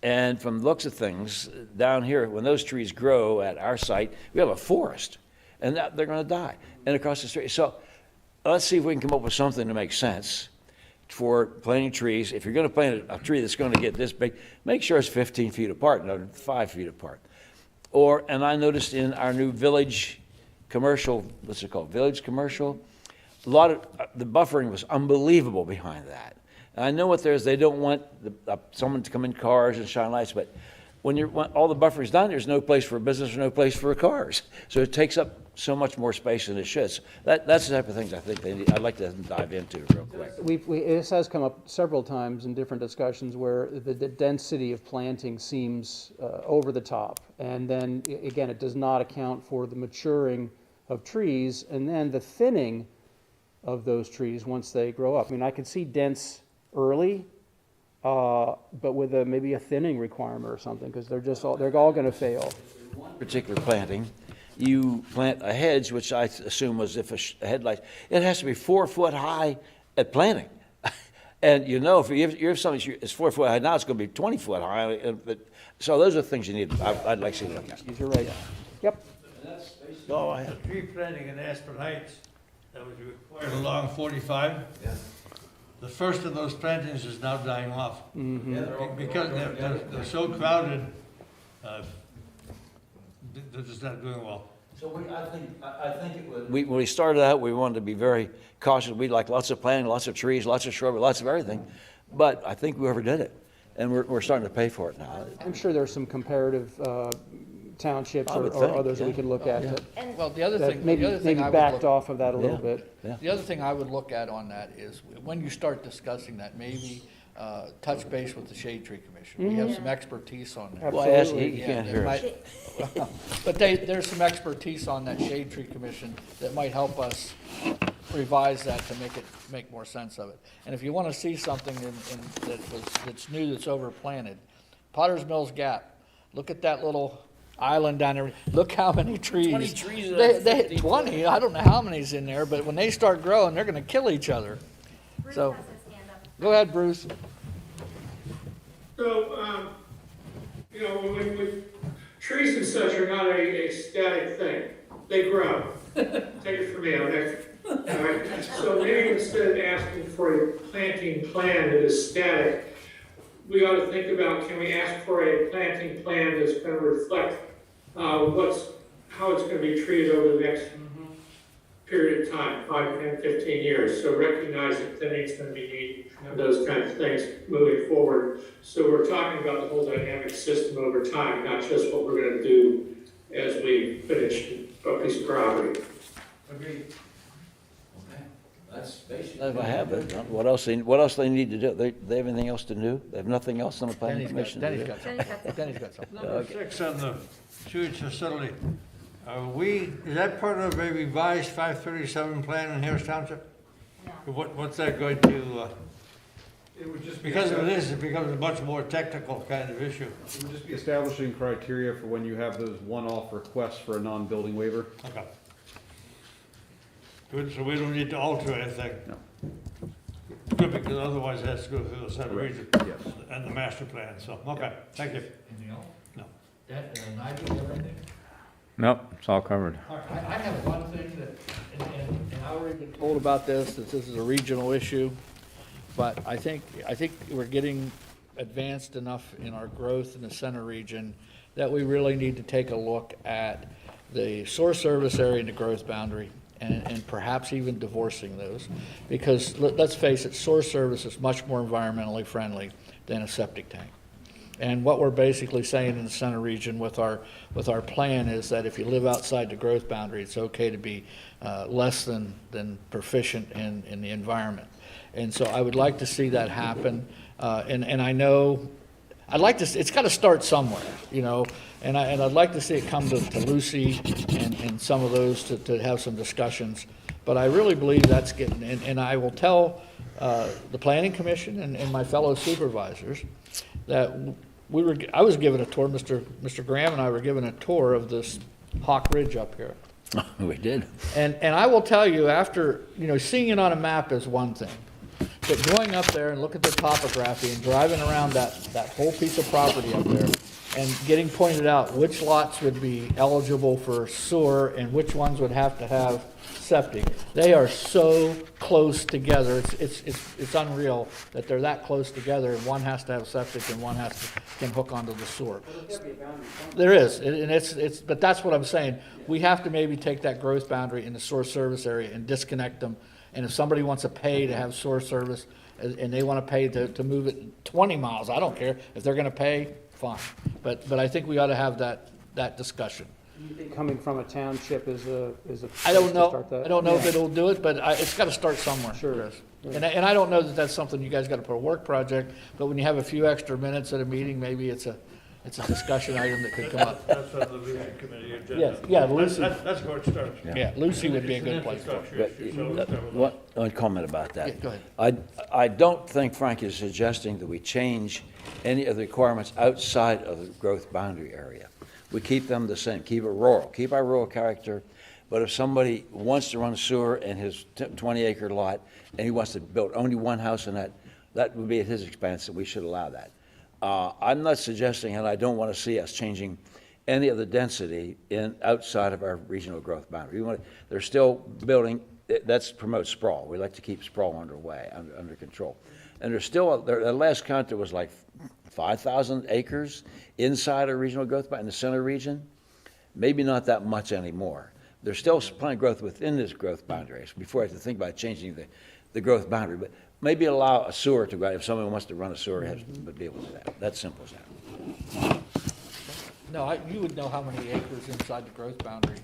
Speaker 3: And from the looks of things, down here, when those trees grow at our site, we have a forest, and they're going to die. And across the street. So let's see if we can come up with something to make sense for planting trees. If you're going to plant a tree that's going to get this big, make sure it's 15 feet apart, not 5 feet apart. And I noticed in our new village commercial, what's it called, village commercial, a lot of the buffering was unbelievable behind that. And I know what there is, they don't want someone to come in cars and shine lights, but when all the buffering's done, there's no place for a business or no place for cars. So it takes up so much more space than it should. So that's the type of things I think they need. I'd like to dive into real quick.
Speaker 10: This has come up several times in different discussions where the density of planting seems over the top. And then, again, it does not account for the maturing of trees and then the thinning of those trees once they grow up. I mean, I could see dense early, but with maybe a thinning requirement or something, because they're all going to fail.
Speaker 3: One particular planting, you plant a hedge, which I assume was if a headlight, it has to be 4 foot high at planting. And you know, if you have something that's 4 foot high now, it's going to be 20 foot high. So those are the things you need. I'd like to see them look at.
Speaker 10: You're right. Yep.
Speaker 3: That's basically all I have.
Speaker 4: The tree planting in Aspen Heights that was required along 45.
Speaker 3: Yeah.
Speaker 4: The first of those plantings is now dying off. Because they're so crowded, they're just not doing well.
Speaker 3: So I think it would. When we started out, we wanted to be very cautious. We'd like lots of planting, lots of trees, lots of shrubbery, lots of everything. But I think we overdid it, and we're starting to pay for it now.
Speaker 10: I'm sure there's some comparative townships
Speaker 3: I would
Speaker 10: or
Speaker 3: think,
Speaker 10: others that we
Speaker 3: yeah.
Speaker 10: can look at
Speaker 1: Well, the other
Speaker 10: that
Speaker 1: thing,
Speaker 10: maybe
Speaker 1: I
Speaker 10: backed
Speaker 1: would look,
Speaker 10: off of that a little
Speaker 3: Yeah.
Speaker 10: bit.
Speaker 3: Yeah.
Speaker 1: the other thing I would look at on that is when you start discussing that, maybe touch base with the Shade Tree Commission. We have some expertise on that.
Speaker 3: Well, I asked,
Speaker 10: Absolutely.
Speaker 3: you can't hear us.
Speaker 1: But there's some expertise on that Shade Tree Commission that might help us revise that to make more sense of it. And if you want to see something that's new, that's overplanted, Potter's Mills Gap, look at that little island down there. Look how many trees.
Speaker 11: 20 trees in
Speaker 1: They,
Speaker 11: that
Speaker 1: they,
Speaker 11: 50.
Speaker 1: 20, I don't know how many's in there, but when they start growing, they're gonna kill each other. So, go ahead, Bruce.
Speaker 6: So, you know, when trees and such are not a static thing, they grow. Take it from me, okay? All right, so maybe instead of asking for a planting plan that is static, we ought to think about, can we ask for a planting plan that's gonna reflect, how it's gonna be treated over the next period of time, 5, 10, 15 years. So recognize that thinning's gonna be needed, and those kinds of things moving forward. So we're talking about the whole dynamic system over time, not just what we're gonna do as we finish a piece of property.
Speaker 11: Agreed. Okay, that's basically.
Speaker 3: If I have it, what else they need to do? They have anything else to do? They have nothing else on the planning commission to do?
Speaker 1: Denny's got something.
Speaker 4: Number 6 on the sewage facility. Is that part of a revised 537 plan in Harris Township? What's that going to,
Speaker 12: It would just be.
Speaker 4: because of this, it becomes a much more technical kind of issue.
Speaker 12: It would just be establishing criteria for when you have those one-off requests for a non-building waiver.
Speaker 4: Okay. Good, so we don't need to alter anything.
Speaker 12: No.
Speaker 4: Good, because otherwise it has to go through the center
Speaker 12: Correct.
Speaker 4: region
Speaker 12: Yes.
Speaker 4: and the master plan, so, okay, thank you.
Speaker 11: Anything else?
Speaker 4: No.
Speaker 11: That, Nigel, you have anything?
Speaker 8: Nope, it's all covered.
Speaker 1: I have one thing that, and I already been told about this, that this is a regional issue, but I think we're getting advanced enough in our growth in the center region that we really need to take a look at the source service area and the growth boundary, and perhaps even divorcing those. Because let's face it, source service is much more environmentally friendly than a septic tank. And what we're basically saying in the center region with our plan is that if you live outside the growth boundary, it's okay to be less than proficient in the environment. And so I would like to see that happen. And I know, it's got to start somewhere, you know, and I'd like to see it come to Lucy and some of those to have some discussions. But I really believe that's getting, and I will tell the Planning Commission and my fellow supervisors that I was given a tour, Mr. Graham and I were given a tour of this Hawk Ridge up here.
Speaker 3: We did.
Speaker 1: And I will tell you, after, you know, seeing it on a map is one thing, but going up there and look at the topography and driving around that whole piece of property up there and getting pointed out which lots would be eligible for sewer and which ones would have to have septic. They are so close together. It's unreal that they're that close together, and one has to have septic and one can hook onto the sewer. There is, and but that's what I'm saying. We have to maybe take that growth boundary in the source service area and disconnect them. And if somebody wants to pay to have source service and they want to pay to move it 20 miles, I don't care. If they're going to pay, fine. But I think we ought to have that discussion.
Speaker 10: You think coming from a township is a
Speaker 1: I don't
Speaker 10: place to
Speaker 1: know.
Speaker 10: start that?
Speaker 1: I don't know if
Speaker 10: Yeah.
Speaker 1: it'll do it, but it's got to start somewhere.
Speaker 10: Sure.
Speaker 1: Chris. And I don't know that that's something you guys got to put a work project, but when you have a few extra minutes at a meeting, maybe it's a discussion item that could come up.
Speaker 4: That's on the Lucy Committee agenda.
Speaker 1: Yes, yeah, Lucy.
Speaker 4: That's where it starts.
Speaker 1: Yeah, Lucy would be a good place for it.
Speaker 4: Infrastructure issue, so it's never-
Speaker 3: One comment about that.
Speaker 1: Yeah, go ahead.
Speaker 3: I don't think Frank is suggesting that we change any of the requirements outside of the growth boundary area. We keep them the same, keep it rural, keep our rural character. But if somebody wants to run sewer in his 20-acre lot and he wants to build only one house in that would be at his expense, and we should allow that. I'm not suggesting, and I don't want to see us changing any of the density outside of our regional growth boundary. They're still building, that promotes sprawl. We like to keep sprawl under control. And there's still, the last count, there was like 5,000 acres inside our regional growth boundary in the center region. Maybe not that much anymore. There's still plenty of growth within this growth boundary. So before I have to think about changing the growth boundary, but maybe allow a sewer to go, if someone wants to run a sewer, would be able to do that. That's simple as that.
Speaker 1: No, you would know how many acres inside the growth boundary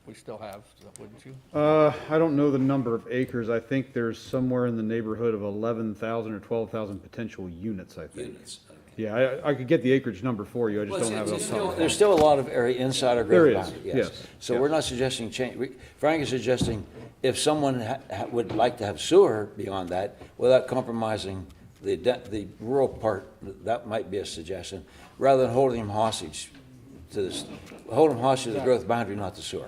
Speaker 1: we still have, wouldn't you?
Speaker 12: I don't know the number of acres. I think there's somewhere in the neighborhood of 11,000 or 12,000 potential units, I think.
Speaker 11: Units, okay.
Speaker 12: Yeah, I could get the acreage number for you, I just
Speaker 3: Well,
Speaker 12: don't have it off the top of my head.
Speaker 3: there's still a lot of area inside our
Speaker 12: There
Speaker 3: growth
Speaker 12: is,
Speaker 3: boundary,
Speaker 12: yes,
Speaker 3: So
Speaker 12: yes.
Speaker 3: we're not suggesting change, Frank is suggesting if someone would like to have sewer beyond that, without compromising the rural part, that might be a suggestion, rather than holding them hostage to this, hold them hostage to the growth boundary, not the sewer.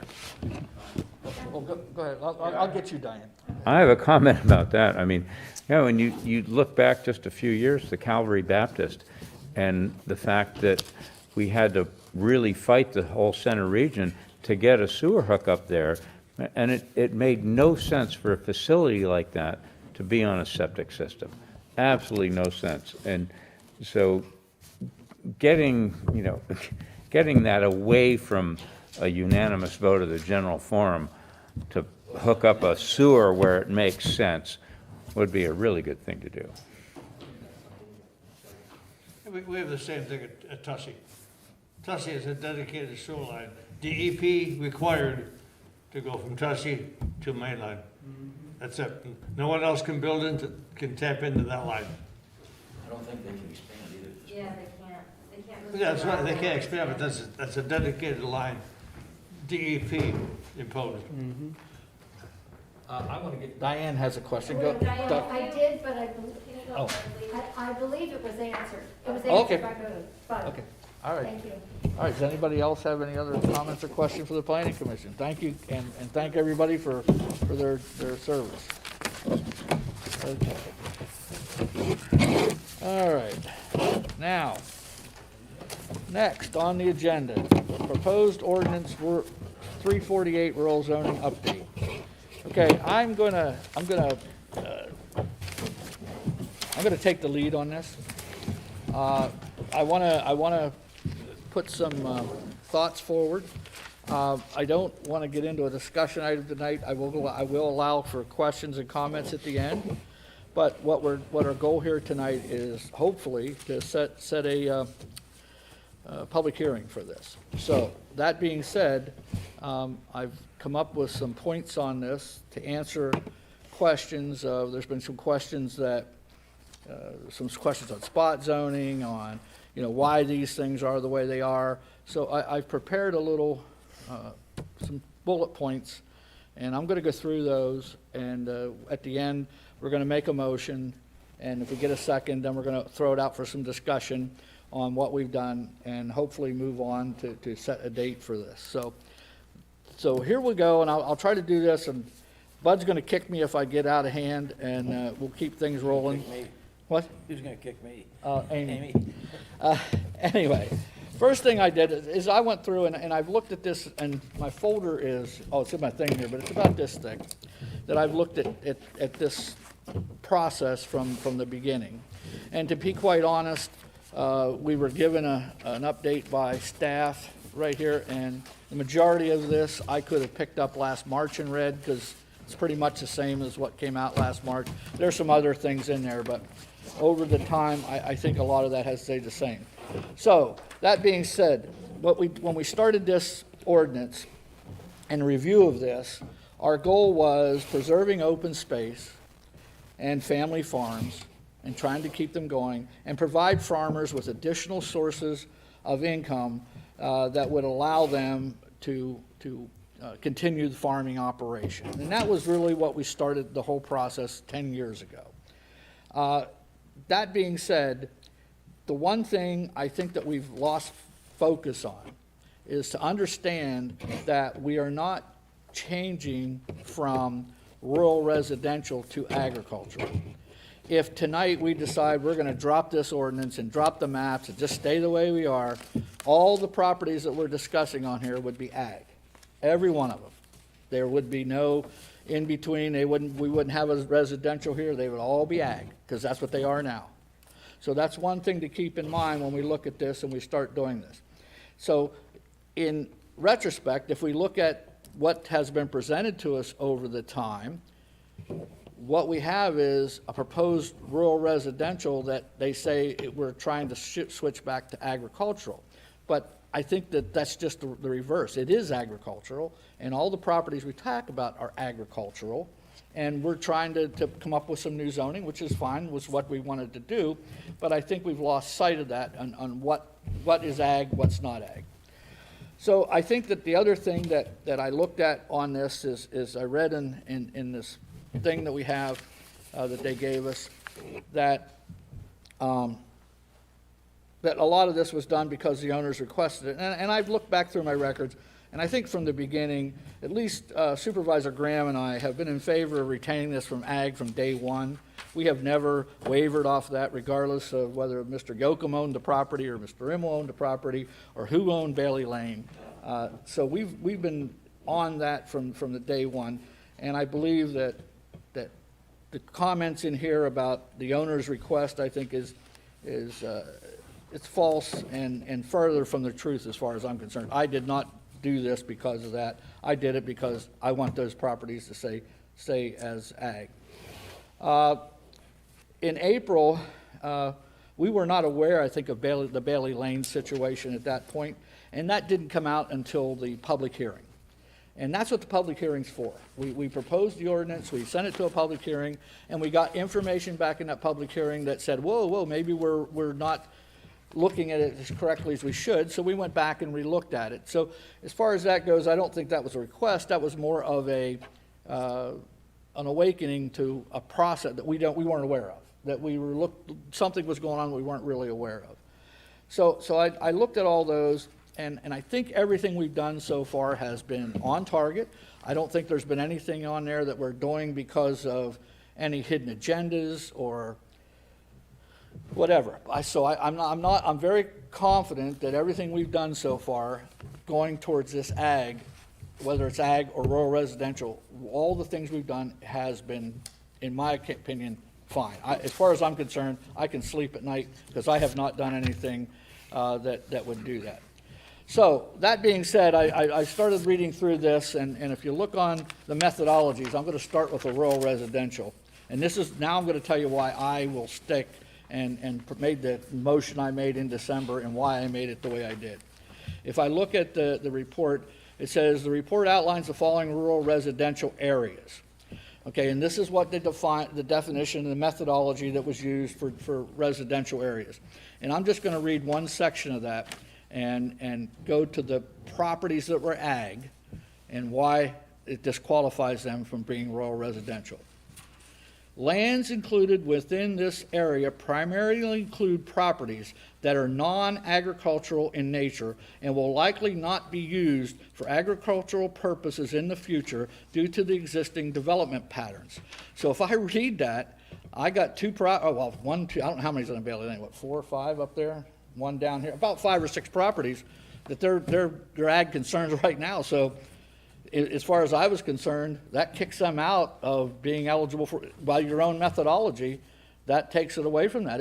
Speaker 1: Well, go ahead, I'll get you, Diane.
Speaker 8: I have a comment about that. I mean, when you look back just a few years to Calvary Baptist and the fact that we had to really fight the whole center region to get a sewer hookup there, and it made no sense for a facility like that to be on a septic system. Absolutely no sense. And so getting that away from a unanimous vote of the general forum to hook up a sewer where it makes sense would be a really good thing to do.
Speaker 4: We have the same thing at Tussie. Tussie is a dedicated sewer line. DEP required to go from Tussie to mainline. That's it. No one else can can tap into that line.
Speaker 11: I don't think they can expand either.
Speaker 2: Yeah, they can't move.
Speaker 4: Yeah, that's right, they can't expand, but that's a dedicated line. DEP imposed.
Speaker 1: I want to get, Diane has a question. Go,
Speaker 9: Diane,
Speaker 1: Doug.
Speaker 9: I did, but I believe,
Speaker 1: Oh.
Speaker 9: I believe it was answered. It was
Speaker 1: Okay.
Speaker 9: answered by Boo, but,
Speaker 1: Okay, all right.
Speaker 9: thank you.
Speaker 1: All right, does anybody else have any other comments or questions for the planning commission? Thank you, and thank everybody for their service. Okay. All right, now, next on the agenda, proposed ordinance 348 rural zoning update. Okay, I'm gonna take the lead on this. I wanna put some thoughts forward. I don't want to get into a discussion item tonight. I will allow for questions and comments at the end. But what our goal here tonight is hopefully to set a public hearing for this. So that being said, I've come up with some points on this to answer questions. There's been some questions on spot zoning, on why these things are the way they are. So I've prepared a little, some bullet points, and I'm going to go through those, and at the end, we're going to make a motion, and if we get a second, then we're going to throw it out for some discussion on what we've done, and hopefully move on to set a date for this. So here we go, and I'll try to do this, and Bud's going to kick me if I get out of hand, and we'll keep things rolling. What?
Speaker 3: Who's gonna kick me?
Speaker 1: Amy. Anyway, first thing I did is I went through and I've looked at this, and my folder is, it's in my thing here, but it's about this thick, that I've looked at this process from the beginning. And to be quite honest, we were given an update by staff right here, and the majority of this I could have picked up last March and read, because it's pretty much the same as what came out last March. There's some other things in there, but over the time, I think a lot of that has stayed the same. So, that being said, when we started this ordinance and review of this, our goal was preserving open space and family farms and trying to keep them going and provide farmers with additional sources of income that would allow them to continue the farming operation. And that was really what we started the whole process 10 years ago. That being said, the one thing I think that we've lost focus on is to understand that we are not changing from rural residential to agricultural. If tonight we decide we're going to drop this ordinance and drop the maps and just stay the way we are, all the properties that we're discussing on here would be ag. Every one of them. There would be no in between. We wouldn't have a residential here. They would all be ag, because that's what they are now. So that's one thing to keep in mind when we look at this and we start doing this. So in retrospect, if we look at what has been presented to us over the time, what we have is a proposed rural residential that they say we're trying to switch back to agricultural. But I think that that's just the reverse. It is agricultural, and all the properties we talk about are agricultural, and we're trying to come up with some new zoning, which is fine, was what we wanted to do, but I think we've lost sight of that on what is ag, what's not ag. So I think that the other thing that I looked at on this is I read in this thing that we have, that they gave us, that that a lot of this was done because the owners requested it. And I've looked back through my records, and I think from the beginning, at least Supervisor Graham and I have been in favor of retaining this from ag from day one. We have never wavered off that, regardless of whether Mr. Yoakum owned the property or Mr. Rimmel owned the property or who owned Bailey Lane. So we've been on that from the day one, and I believe that the comments in here about the owner's request, I think, is it's false and further from the truth as far as I'm concerned. I did not do this because of that. I did it because I want those properties to stay as ag. In April, we were not aware, I think, of the Bailey Lane situation at that point, and that didn't come out until the public hearing. And that's what the public hearing's for. We proposed the ordinance, we sent it to a public hearing, and we got information back in that public hearing that said, whoa, maybe we're not looking at it as correctly as we should, so we went back and re-looked at it. So as far as that goes, I don't think that was a request. That was more of an awakening to a process that we weren't aware of, that something was going on we weren't really aware of. So I looked at all those, and I think everything we've done so far has been on target. I don't think there's been anything on there that we're doing because of any hidden agendas or whatever. I'm very confident that everything we've done so far going towards this ag, whether it's ag or rural residential, all the things we've done has been, in my opinion, fine. As far as I'm concerned, I can sleep at night because I have not done anything that would do that. So that being said, I started reading through this, and if you look on the methodologies, I'm going to start with the rural residential. And now I'm going to tell you why I will stick and made the motion I made in December and why I made it the way I did. If I look at the report, it says the report outlines the following rural residential areas. Okay, and this is what they define, the definition and the methodology that was used for residential areas. And I'm just going to read one section of that and go to the properties that were ag and why it disqualifies them from being rural residential. Lands included within this area primarily include properties that are non-agricultural in nature and will likely not be used for agricultural purposes in the future due to the existing development patterns. So if I read that, I got one, two, I don't know how many's on the Bailey Lane, 4 or 5 up there? One down here, about 5 or 6 properties that they're ag concerns right now. So as far as I was concerned, that kicks them out of being eligible for, by your own methodology, that takes it away from that.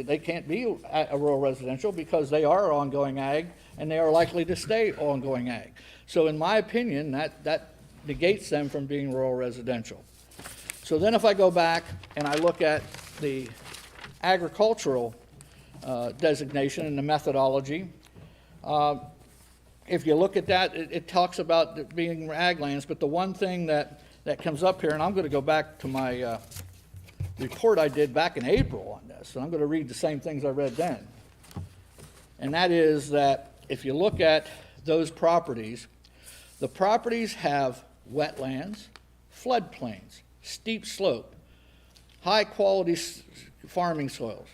Speaker 1: They can't be a rural residential because they are ongoing ag and they are likely to stay ongoing ag. So in my opinion, that negates them from being rural residential. So then if I go back and I look at the agricultural designation and the methodology, if you look at that, it talks about it being ag lands, but the one thing that comes up here, and I'm going to go back to my report I did back in April on this, and I'm going to read the same things I read then. And that is that if you look at those properties, the properties have wetlands, floodplains, steep slope, high quality farming soils,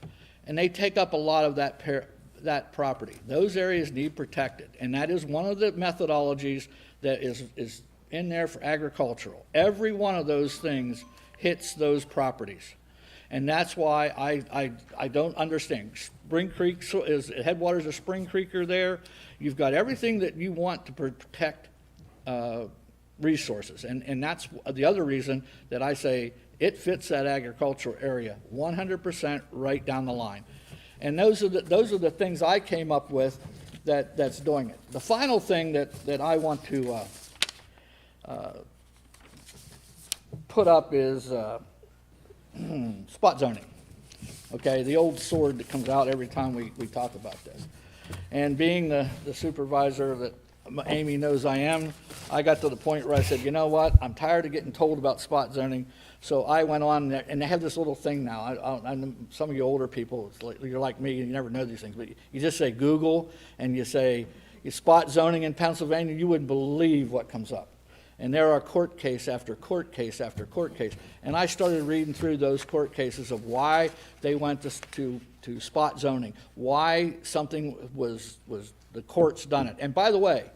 Speaker 1: and they take up a lot of that property. Those areas need protected, and that is one of the methodologies that is in there for agricultural. Every one of those things hits those properties, and that's why I don't understand. Spring Creek is headwaters of Spring Creek are there. You've got everything that you want to protect resources, and that's the other reason that I say it fits that agricultural area 100% right down the line. And those are the things I came up with that's doing it. The final thing that I want to put up is spot zoning. Okay, the old sword that comes out every time we talk about this. And being the supervisor Amy knows I am. I got to the point where I said, you know what, I'm tired of getting told about spot zoning. So I went on there, and they have this little thing now. I know some of you older people, it's like, you're like me, and you never know these things, but you just say Google, and you say, you spot zoning in Pennsylvania, you wouldn't believe what comes up. And there are court case after court case after court case. And I started reading through those court cases of why they went to spot zoning, why something was the court's done it. And by the way,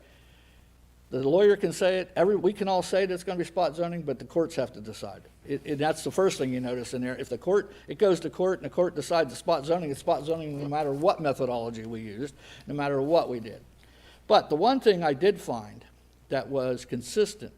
Speaker 1: the lawyer can say it, we can all say that it's going to be spot zoning, but the courts have to decide. That's the first thing you notice in there. If the court, it goes to court and the court decides it's spot zoning no matter what methodology we used, no matter what we did. But the one thing I did find that was consistent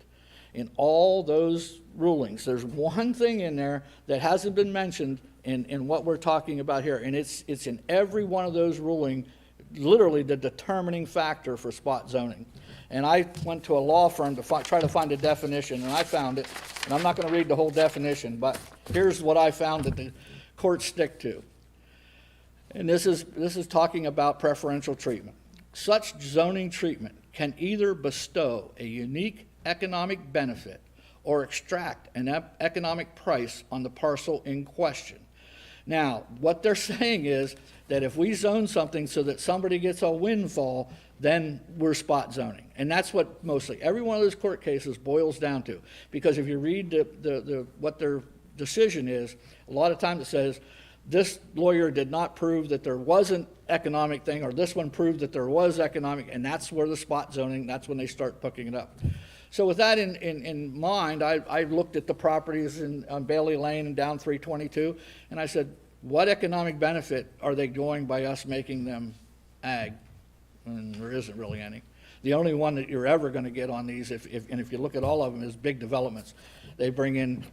Speaker 1: in all those rulings, there's one thing in there that hasn't been mentioned in what we're talking about here, and it's in every one of those rulings, literally the determining factor for spot zoning. And I went to a law firm to try to find a definition, and I found it. And I'm not going to read the whole definition, but here's what I found that the courts stick to. And this is talking about preferential treatment. Such zoning treatment can either bestow a unique economic benefit or extract an economic price on the parcel in question. Now, what they're saying is that if we zone something so that somebody gets a windfall, then we're spot zoning. And that's what mostly every one of those court cases boils down to. Because if you read what their decision is, a lot of times it says, this lawyer did not prove that there wasn't economic thing, or this one proved that there was economic, and that's where the spot zoning, that's when they start picking it up. So with that in mind, I looked at the properties on Bailey Lane and down 322, and I said, what economic benefit are they going by us making them ag? And there isn't really any. The only one that you're ever going to get on these, if you look at all of them, is big developments. They bring in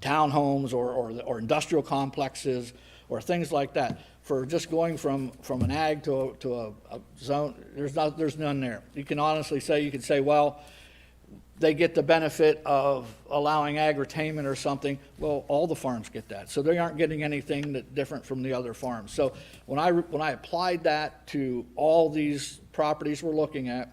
Speaker 1: townhomes or industrial complexes or things like that. For just going from an ag to a zone, there's none there. You can honestly say, you could say, well, they get the benefit of allowing agri-tainment or something. Well, all the farms get that, so they aren't getting anything that different from the other farms. So when I applied that to all these properties we're looking at,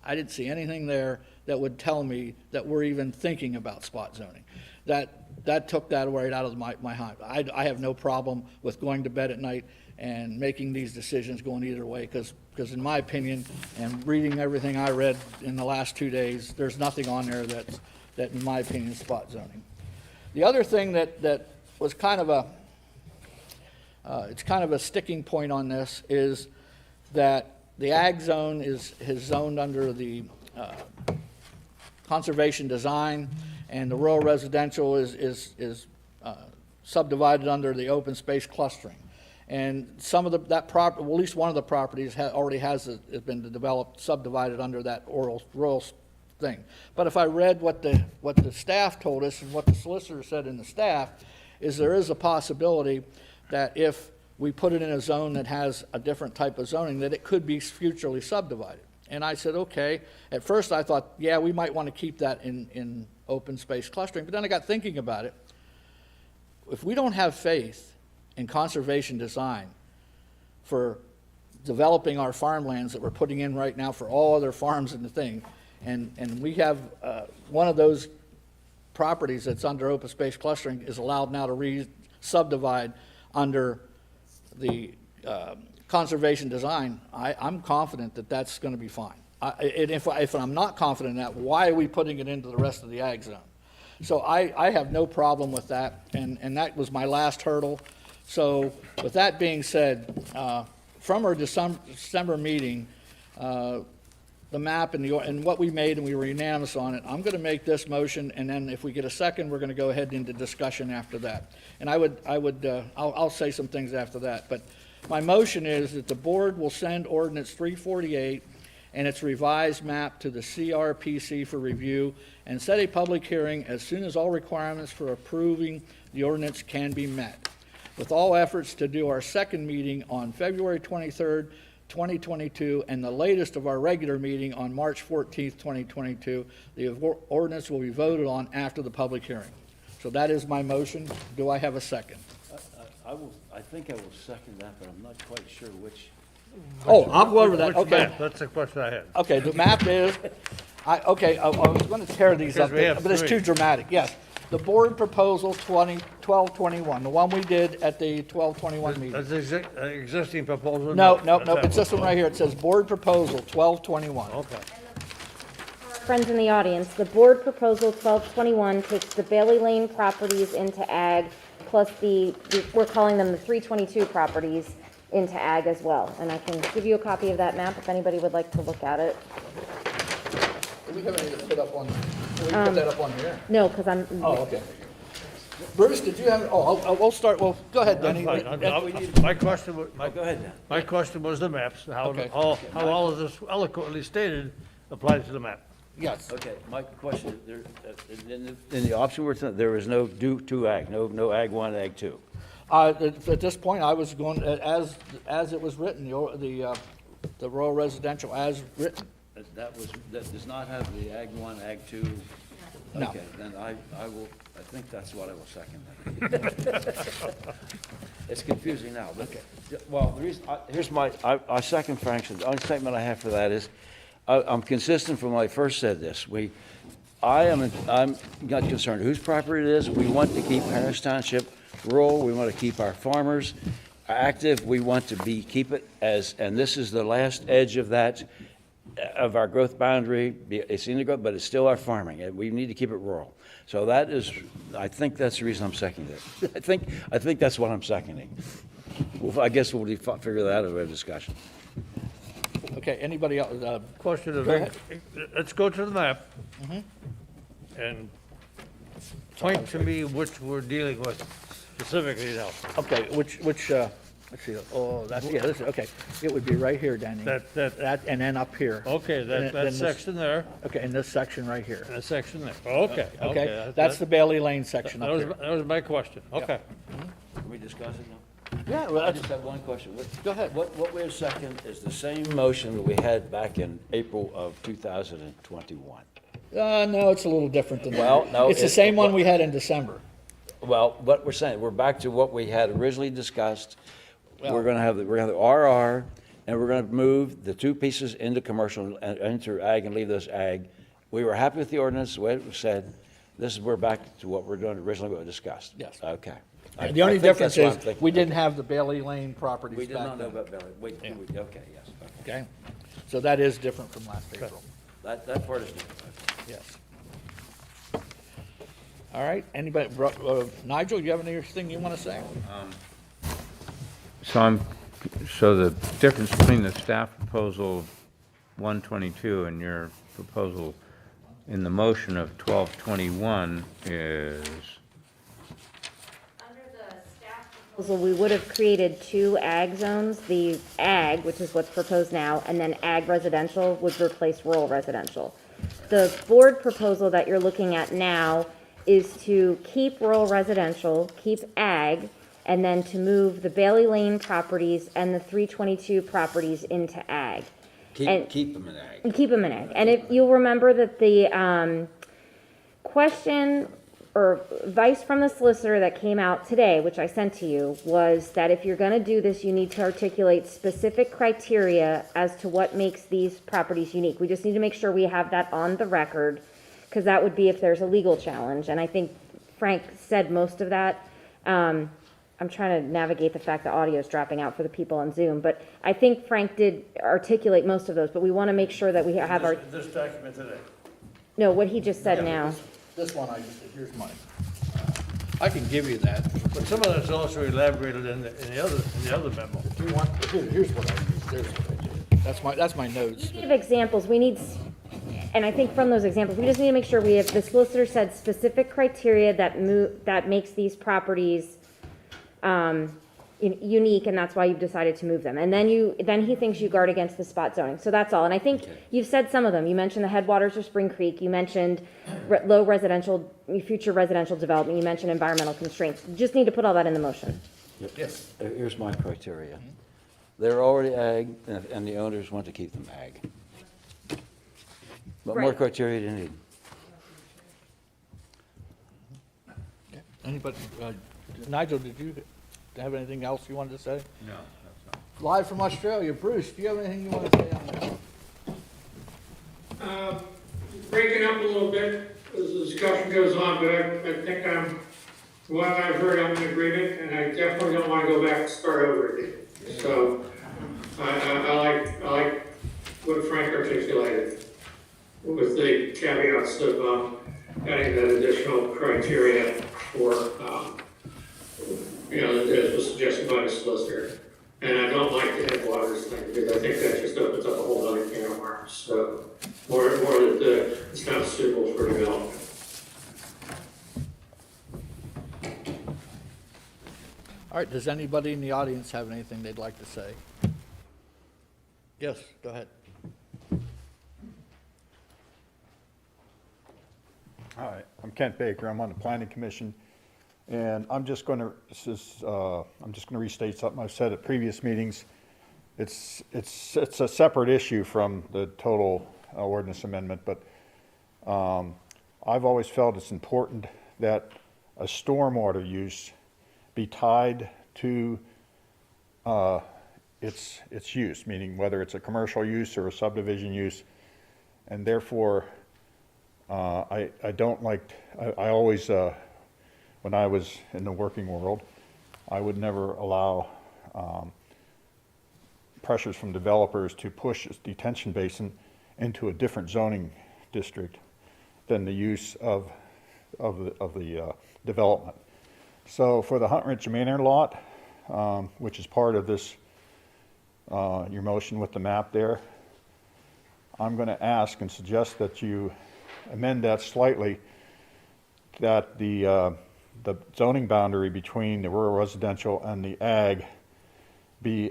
Speaker 1: I didn't see anything there that would tell me that we're even thinking about spot zoning. That took that right out of my mind. I have no problem with going to bed at night and making these decisions going either way, because in my opinion, and reading everything I read in the last 2 days, there's nothing on there that in my opinion is spot zoning. The other thing that was kind of a sticking point on this is that the ag zone is zoned under the conservation design, and the rural residential is subdivided under the open space clustering. And some of at least one of the properties already has been developed, subdivided under that rural thing. But if I read what the staff told us and what the solicitor said in the staff, is there is a possibility that if we put it in a zone that has a different type of zoning, that it could be futurely subdivided. And I said, okay. At first I thought, yeah, we might want to keep that in open space clustering. But then I got thinking about it. If we don't have faith in conservation design for developing our farmlands that we're putting in right now for all other farms in the thing, and we have one of those properties that's under open space clustering is allowed now to re-subdivide under the conservation design, I'm confident that that's going to be fine. If I'm not confident in that, why are we putting it into the rest of the ag zone? So I have no problem with that, and that was my last hurdle. So with that being said, from our December meeting, the map and what we made, and we were unanimous on it, I'm going to make this motion, and then if we get a second, we're going to go ahead into discussion after that. And I'll say some things after that. But my motion is that the board will send Ordinance 348 and its revised map to the CRPC for review and set a public hearing as soon as all requirements for approving the ordinance can be met, with all efforts to do our second meeting on February 23rd, 2022, and the latest of our regular meeting on March 14th, 2022. The ordinance will be voted on after the public hearing. So that is my motion. Do I have a second?
Speaker 3: I think I will second that, but I'm not quite sure which
Speaker 1: Oh, I'll go over that,
Speaker 4: Which
Speaker 1: okay.
Speaker 4: map? That's the question I had.
Speaker 1: Okay, the map is, I was gonna tear these up,
Speaker 4: Because we have
Speaker 1: but it's
Speaker 4: three.
Speaker 1: too dramatic, yes. The board proposal 1221, the one we did at the 1221 meeting.
Speaker 4: That's existing proposal?
Speaker 1: No,
Speaker 4: That's that
Speaker 1: it's this one right here. It says board proposal 1221.
Speaker 4: Okay.
Speaker 2: Friends in the audience, the board proposal 1221 takes the Bailey Lane properties into ag, plus we're calling them the 322 properties into ag as well. And I can give you a copy of that map if anybody would like to look at it.
Speaker 1: Do we have any to put up on, can we put that up on here?
Speaker 2: No, because I'm,
Speaker 1: Oh, okay. Bruce, did you have, we'll start, well, go ahead, Denny.
Speaker 4: Fine. My question was,
Speaker 3: Go ahead, Dan.
Speaker 4: my question was the maps, how
Speaker 1: Okay.
Speaker 4: all of this eloquently stated applies to the map.
Speaker 1: Yes.
Speaker 3: Okay, my question, in the option where there is no two ag, no ag 1, ag 2.
Speaker 1: At this point, I was going, as it was written, the rural residential as written.
Speaker 3: That does not have the ag 1, ag 2?
Speaker 1: No.
Speaker 3: Okay, then I think that's what I will second. It's confusing now, but, well, the reason, here's I second Frank's, the only statement I have for that is, I'm consistent from when I first said this. I'm not concerned whose property it is. We want to keep Harris Township rural. We want to keep our farmers active. We want to keep it as, and this is the last edge of that, of our growth boundary. It's in the growth, but it's still our farming, and we need to keep it rural. So that is, I think that's the reason I'm seconding it. I think that's what I'm seconding. Well, I guess we'll figure that out in a discussion.
Speaker 1: Okay, anybody else?
Speaker 4: Question is,
Speaker 1: Go ahead.
Speaker 4: let's go to the map
Speaker 1: Mm-hmm.
Speaker 4: and point to me which we're dealing with specifically now.
Speaker 1: Okay, which, let's see, this is, okay. It would be right here, Danny.
Speaker 4: That,
Speaker 1: And then up here.
Speaker 4: okay,
Speaker 1: And
Speaker 4: that
Speaker 1: then this-
Speaker 4: section there,
Speaker 1: Okay, and this section right here.
Speaker 4: and a section there. Okay,
Speaker 1: Okay, that's the Bailey Lane section
Speaker 4: that
Speaker 1: up
Speaker 4: was,
Speaker 1: here.
Speaker 4: that was my question. Okay.
Speaker 3: Can we discuss it now?
Speaker 1: Yeah, well,
Speaker 3: I just have one question.
Speaker 1: Go ahead.
Speaker 3: What we're second is the same motion that we had back in April of 2021.
Speaker 1: No, it's a little different than that.
Speaker 3: Well, no,
Speaker 1: It's the
Speaker 3: it's-
Speaker 1: same one we had in December.
Speaker 3: Well, what we're saying, we're back to what we had originally discussed. We're gonna have the RR, and we're gonna move the two pieces into commercial and into ag and leave those ag. We were happy with the ordinance, the way it was said. We're back to what we're doing originally, what we discussed.
Speaker 1: Yes.
Speaker 3: Okay.
Speaker 1: The only
Speaker 3: I think
Speaker 1: difference
Speaker 3: that's what
Speaker 1: is,
Speaker 3: I'm thinking.
Speaker 1: we didn't have the Bailey Lane properties
Speaker 3: We did
Speaker 1: back
Speaker 3: not know
Speaker 1: then.
Speaker 3: about Bailey. Wait,
Speaker 1: Yeah.
Speaker 3: okay, yes. Okay.
Speaker 1: Okay? So that is different from last April.
Speaker 3: That part is different.
Speaker 1: Yes. All right, anybody, Nigel, you have anything you want to say?
Speaker 8: So the difference between the staff proposal 122 and your proposal in the motion of 1221 is,
Speaker 2: under the staff proposal, we would have created two ag zones, the ag, which is what's proposed now, and then ag residential would replace rural residential. The board proposal that you're looking at now is to keep rural residential, keep ag, and then to move the Bailey Lane properties and the 322 properties into ag. And-
Speaker 3: Keep them in ag.
Speaker 2: And keep them in ag. And if you'll remember that the question or advice from the solicitor that came out today, which I sent to you, was that if you're gonna do this, you need to articulate specific criteria as to what makes these properties unique. We just need to make sure we have that on the record, because that would be if there's a legal challenge. And I think Frank said most of that. I'm trying to navigate the fact that audio is dropping out for the people on Zoom, but I think Frank did articulate most of those, but we want to make sure that we have our,
Speaker 4: This document today.
Speaker 2: no, what he just said now.
Speaker 1: This one, here's mine. I can give you that.
Speaker 4: But some of that's also elaborated in the other memo.
Speaker 1: Do you want, here's what I used, there's what I did. That's my notes.
Speaker 2: We have examples, we need, and I think from those examples, we just need to make sure we have, the solicitor said specific criteria that makes these properties unique, and that's why you've decided to move them. And then he thinks you guard against the spot zoning. So that's all. And I think you've said some of them. You mentioned the headwaters of Spring Creek. You mentioned low residential, future residential development. You mentioned environmental constraints. You just need to put all that in the motion.
Speaker 1: Yes.
Speaker 3: Here's my criteria. They're already ag, and the owners want to keep them ag. What more
Speaker 2: Right.
Speaker 3: criteria do you need?
Speaker 1: Anybody, Nigel, did you have anything else you wanted to say?
Speaker 8: no,
Speaker 1: live from Australia. Bruce, do you have anything you want to say on that?
Speaker 6: Breaking up a little bit as the discussion goes on, but I think from what I've heard, I'm in agreement, and I definitely don't want to go back and start over again. So, I like what Frank articulated, with the caveats of, adding that additional criteria for, as was suggested by the solicitor. And I don't like the headwaters thing, because I think that just opens up a whole other can of worms, so, or that it's not suitable for development.
Speaker 1: All right, does anybody in the audience have anything they'd like to say? Yes, go ahead.
Speaker 13: Hi, I'm Kent Baker. I'm on the Planning Commission, and I'm just going to restate something I've said at previous meetings. It's a separate issue from the total ordinance amendment, but I've always felt it's important that a stormwater use be tied to its use, meaning whether it's a commercial use or a subdivision use, and therefore I don't like, I always, when I was in the working world, I would never allow pressures from developers to push a detention basin into a different zoning district than the use of the development. So for the Hunt Ridge Manor lot, which is part of this, your motion with the map there, I'm going to ask and suggest that you amend that slightly, that the zoning boundary between the rural residential and the ag be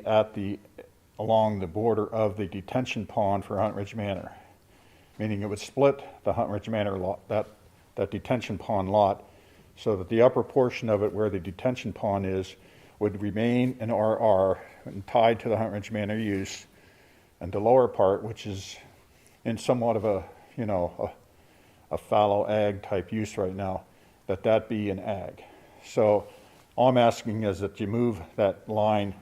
Speaker 13: along the border of the detention pond for Hunt Ridge Manor, meaning it would split the Hunt Ridge Manor lot, that detention pond lot, so that the upper portion of it where the detention pond is would remain in RR and tied to the Hunt Ridge Manor use, and the lower part, which is in somewhat of a fallow ag type use right now, that be an ag. So all I'm asking is that you move that line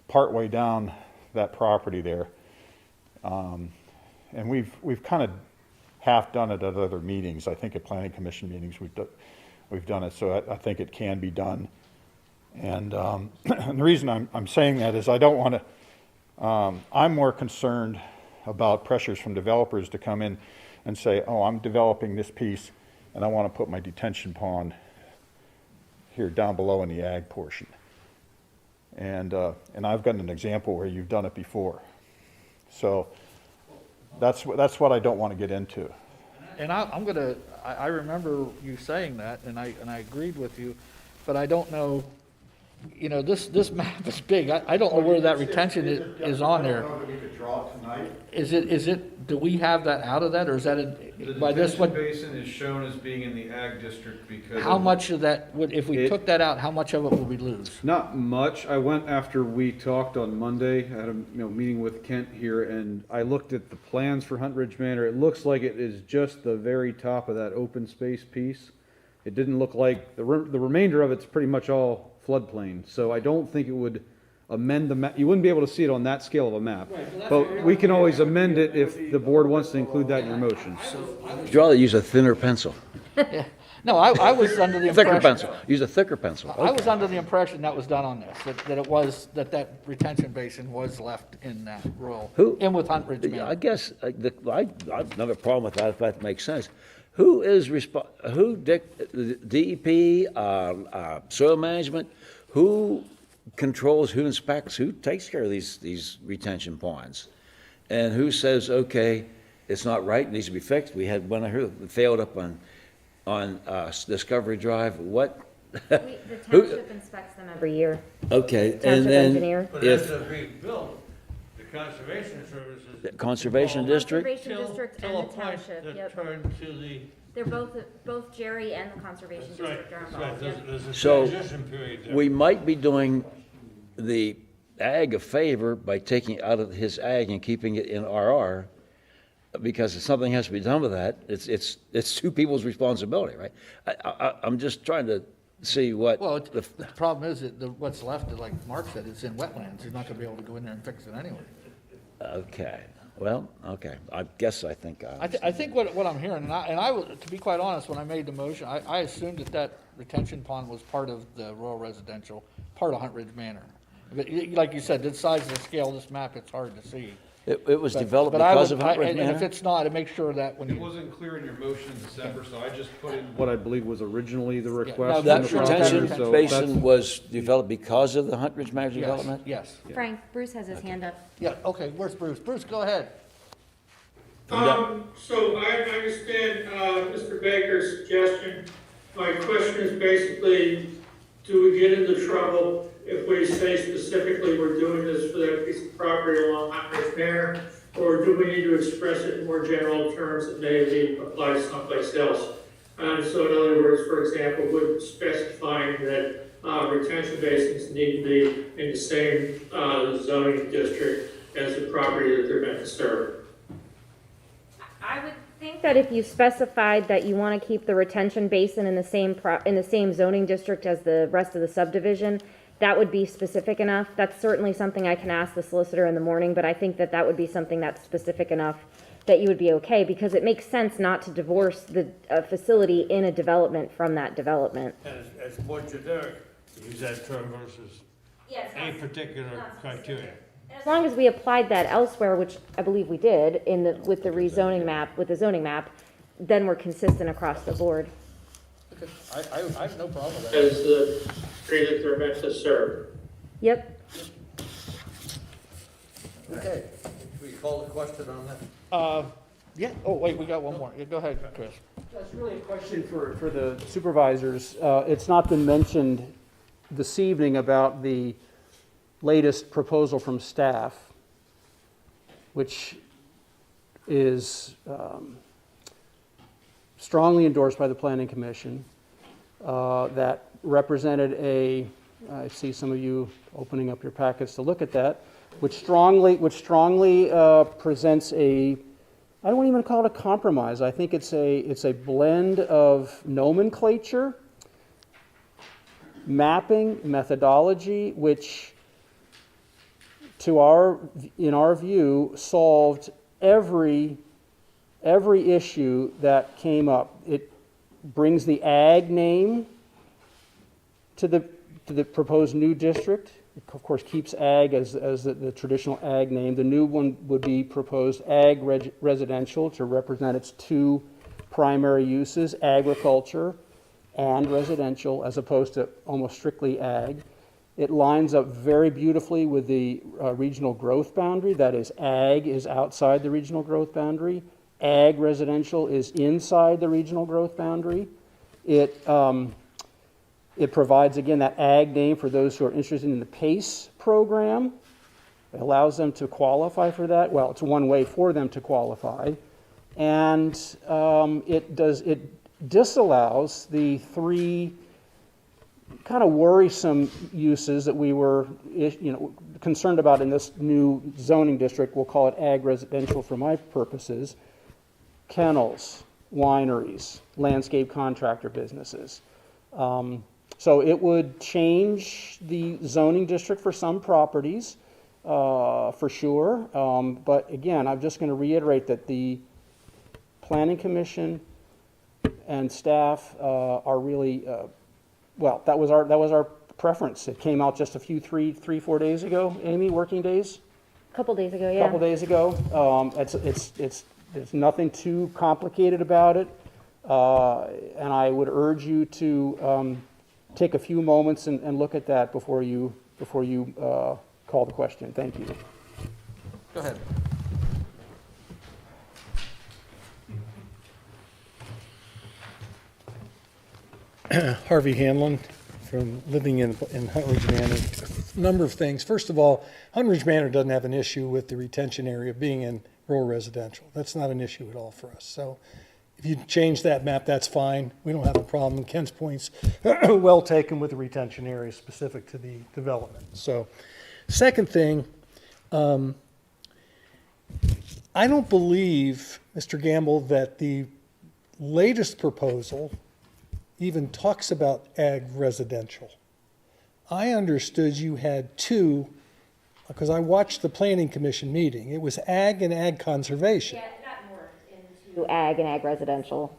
Speaker 13: partway down that property there. And we've kind of half done it at other meetings. I think at planning commission meetings we've done it, so I think it can be done. And, and the reason I'm saying that is I don't want to, I'm more concerned about pressures from developers to come in and say, oh, I'm developing this piece and I want to put my detention pond here down below in the ag portion. And I've got an example where you've done it before. So that's what I don't want to get into.
Speaker 1: And I remember you saying that, and I agreed with you, but I don't know, this map is big. I don't know where that retention is on there.
Speaker 13: I don't know that we could draw it tonight.
Speaker 1: Is it, do we have that out of that, or is that, by this
Speaker 12: The
Speaker 1: one?
Speaker 12: detention basin is shown as being in the ag district because.
Speaker 1: How much of that if we took that out, how much of it would we lose?
Speaker 12: Not much. I went after we talked on Monday, I had a meeting with Kent here, and I looked at the plans for Hunt Ridge Manor. It looks like it is just the very top of that open space piece. It didn't look like, the remainder of it's pretty much all floodplain, so I don't think it would amend the map. You wouldn't be able to see it on that scale of a map. But we can always amend it if the board wants to include that in your motion.
Speaker 3: You'd rather use a thinner pencil.
Speaker 1: No, I was under the impression.
Speaker 3: Thicker pencil. Use a thicker pencil.
Speaker 1: I was under the impression that was done on this, that it was, that retention basin was left in that rural, in with Hunt Ridge Manor.
Speaker 3: I guess, I've never a problem with that, if that makes sense. Who is DEP, soil management, who controls, who inspects, who takes care of these retention ponds? And who says, okay, it's not right, it needs to be fixed? We had one here that failed up on Discovery Drive. What?
Speaker 2: The township inspects them every year.
Speaker 3: Okay,
Speaker 2: Township
Speaker 3: and then
Speaker 2: engineer.
Speaker 4: But as they're being built, the conservation services.
Speaker 3: Conservation District?
Speaker 2: Conservation District and the township,
Speaker 4: That
Speaker 2: yep.
Speaker 4: turn to the.
Speaker 2: They're both Jerry and the Conservation
Speaker 4: That's right,
Speaker 2: District are
Speaker 4: that's right,
Speaker 2: involved, yep.
Speaker 4: there's a
Speaker 3: So,
Speaker 4: transition period there.
Speaker 3: we might be doing the ag a favor by taking out of his ag and keeping it in RR, because if something has to be done with that, it's two people's responsibility, right? I'm just trying to see what.
Speaker 1: Well, the problem is that what's left, like Mark said, it's in wetlands. You're not gonna be able to go in there and fix it anyway.
Speaker 3: Okay, well, okay, I guess I think
Speaker 1: I think what I'm hearing, to be quite honest, when I made the motion, I assumed that retention pond was part of the rural residential, part of Hunt Ridge Manor. But like you said, the size of the scale of this map, it's hard to see.
Speaker 3: It was developed
Speaker 1: But I
Speaker 3: because
Speaker 1: would-
Speaker 3: of Hunt Ridge
Speaker 1: And if
Speaker 3: Manor?
Speaker 1: it's not, to make sure that when
Speaker 12: It
Speaker 1: you,
Speaker 12: wasn't clear in your motion in December, so I just put in what I believe was originally the
Speaker 1: now
Speaker 12: request from
Speaker 3: That
Speaker 12: the
Speaker 1: sure,
Speaker 3: retention
Speaker 12: property, so
Speaker 3: basin
Speaker 12: that's-
Speaker 3: was developed because of the Hunt Ridge Manor
Speaker 1: yes,
Speaker 3: development?
Speaker 1: yes.
Speaker 2: Frank, Bruce has his hand up.
Speaker 1: Yeah, okay, where's Bruce? Bruce, go ahead.
Speaker 6: So I understand, Mr. Baker's suggestion. My question is basically, do we get into trouble if we say specifically we're doing this for that piece of property along Hunt Ridge Manor? Or do we need to express it in more general terms that maybe apply someplace else? And so in other words, for example, would specifying that retention basins need to be in the same zoning district as the property that they're meant to serve?
Speaker 2: I would think that if you specified that you want to keep the retention basin in the same zoning district as the rest of the subdivision, that would be specific enough. That's certainly something I can ask the solicitor in the morning, but I think that that would be something that's specific enough that you would be okay, because it makes sense not to divorce the facility in a development from that development.
Speaker 4: And it's more generic to use that term versus any particular criteria.
Speaker 2: As long as we applied that elsewhere, which I believe we did with the zoning map, then we're consistent across the board.
Speaker 1: I have no problem with that.
Speaker 6: As the tree that they're meant to serve.
Speaker 2: Yep.
Speaker 11: Okay, should we call the question on that?
Speaker 1: Yeah, oh, wait, we got one more. Yeah, go ahead, Chris.
Speaker 10: That's really a question for the supervisors. It's not been mentioned this evening about the latest proposal from staff, which is strongly endorsed by the Planning Commission, that represented I see some of you opening up your packets to look at that, which strongly presents I don't even call it a compromise. I think it's a blend of nomenclature, mapping, methodology, which in our view, solved every issue that came up. It brings the ag name to the proposed new district. It, of course, keeps ag as the traditional ag name. The new one would be proposed ag residential to represent its two primary uses, agriculture and residential, as opposed to almost strictly ag. It lines up very beautifully with the regional growth boundary. That is, ag is outside the regional growth boundary. Ag residential is inside the regional growth boundary. It provides, again, that ag name for those who are interested in the PACE program. It allows them to qualify for that. Well, it's one way for them to qualify. And it disallows the three kind of worrisome uses that we were concerned about in this new zoning district. We'll call it ag residential for my purposes. Kennels, wineries, landscape contractor businesses. So it would change the zoning district for some properties, for sure. But again, I'm just going to reiterate that the Planning Commission and staff are really well. That was our preference. It came out just a few 4 days ago. Amy, working days?
Speaker 2: A couple days ago, yeah.
Speaker 10: A couple days ago. There's nothing too complicated about it, and I would urge you to take a few moments and look at that before you call the question. Thank you.
Speaker 1: Go ahead.
Speaker 14: Harvey Hanlon, from living in Hunt Ridge Manor. Number of things. First of all, Hunt Ridge Manor doesn't have an issue with the retention area being in rural residential. That's not an issue at all for us. So if you change that map, that's fine. We don't have a problem. Ken's point's well taken with the retention area specific to the development. So second thing, I don't believe, Mr. Gamble, that the latest proposal even talks about ag residential. I understood you had two, because I watched the planning commission meeting. It was ag and ag conservation.
Speaker 2: Yeah, it got morphed into ag and ag residential.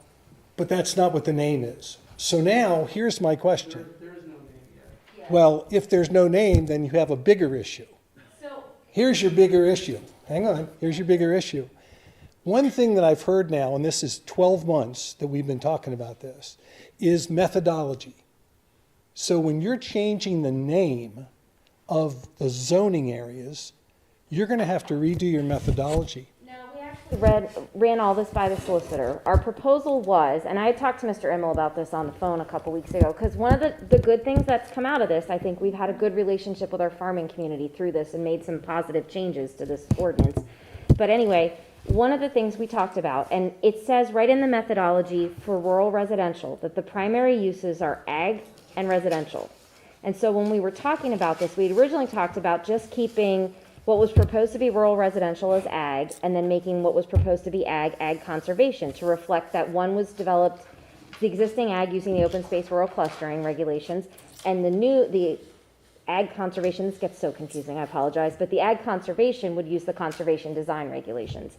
Speaker 14: But that's not what the name is. So now, here's my question. There is no name yet. Well, if there's no name, then you have a bigger issue.
Speaker 2: So,
Speaker 14: Here's your bigger issue. Hang on, here's your bigger issue. One thing that I've heard now, and this is 12 months that we've been talking about this, is methodology. So when you're changing the name of the zoning areas, you're going to have to redo your methodology.
Speaker 2: no, we actually ran all this by the solicitor. Our proposal was, and I had talked to Mr. Immel about this on the phone a couple weeks ago, because one of the good things that's come out of this, I think we've had a good relationship with our farming community through this and made some positive changes to this ordinance. But anyway, one of the things we talked about, and it says right in the methodology for rural residential, that the primary uses are ag and residential. And so when we were talking about this, we had originally talked about just keeping what was proposed to be rural residential as ag, and then making what was proposed to be ag conservation, to reflect that one was developed, the existing ag using the open space rural clustering regulations, and the ag conservation, this gets so confusing, I apologize, but the ag conservation would use the conservation design regulations.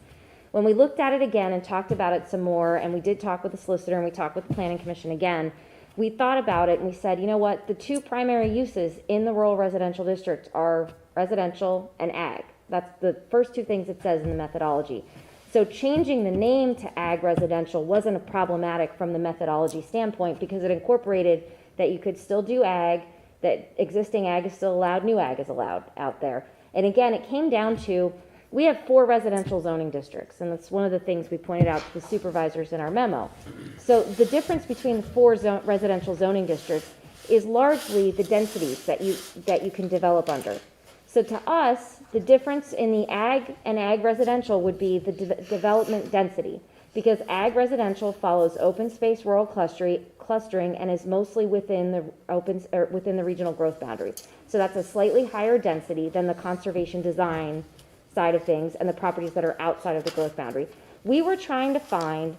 Speaker 2: When we looked at it again and talked about it some more, and we did talk with the solicitor and we talked with the planning commission again, we thought about it and we said, you know what, the two primary uses in the rural residential district are residential and ag. That's the first two things it says in the methodology. So changing the name to ag residential wasn't problematic from the methodology standpoint, because it incorporated that you could still do ag, that existing ag is still allowed, new ag is allowed out there. And again, it came down to, we have 4 residential zoning districts, and that's one of the things we pointed out to the supervisors in our memo. So the difference between the 4 residential zoning districts is largely the densities that you can develop under. So to us, the difference in the ag and ag residential would be the development density, because ag residential follows open space rural clustering and is mostly within the regional growth boundary. So that's a slightly higher density than the conservation design side of things and the properties that are outside of the growth boundary. We were trying to find,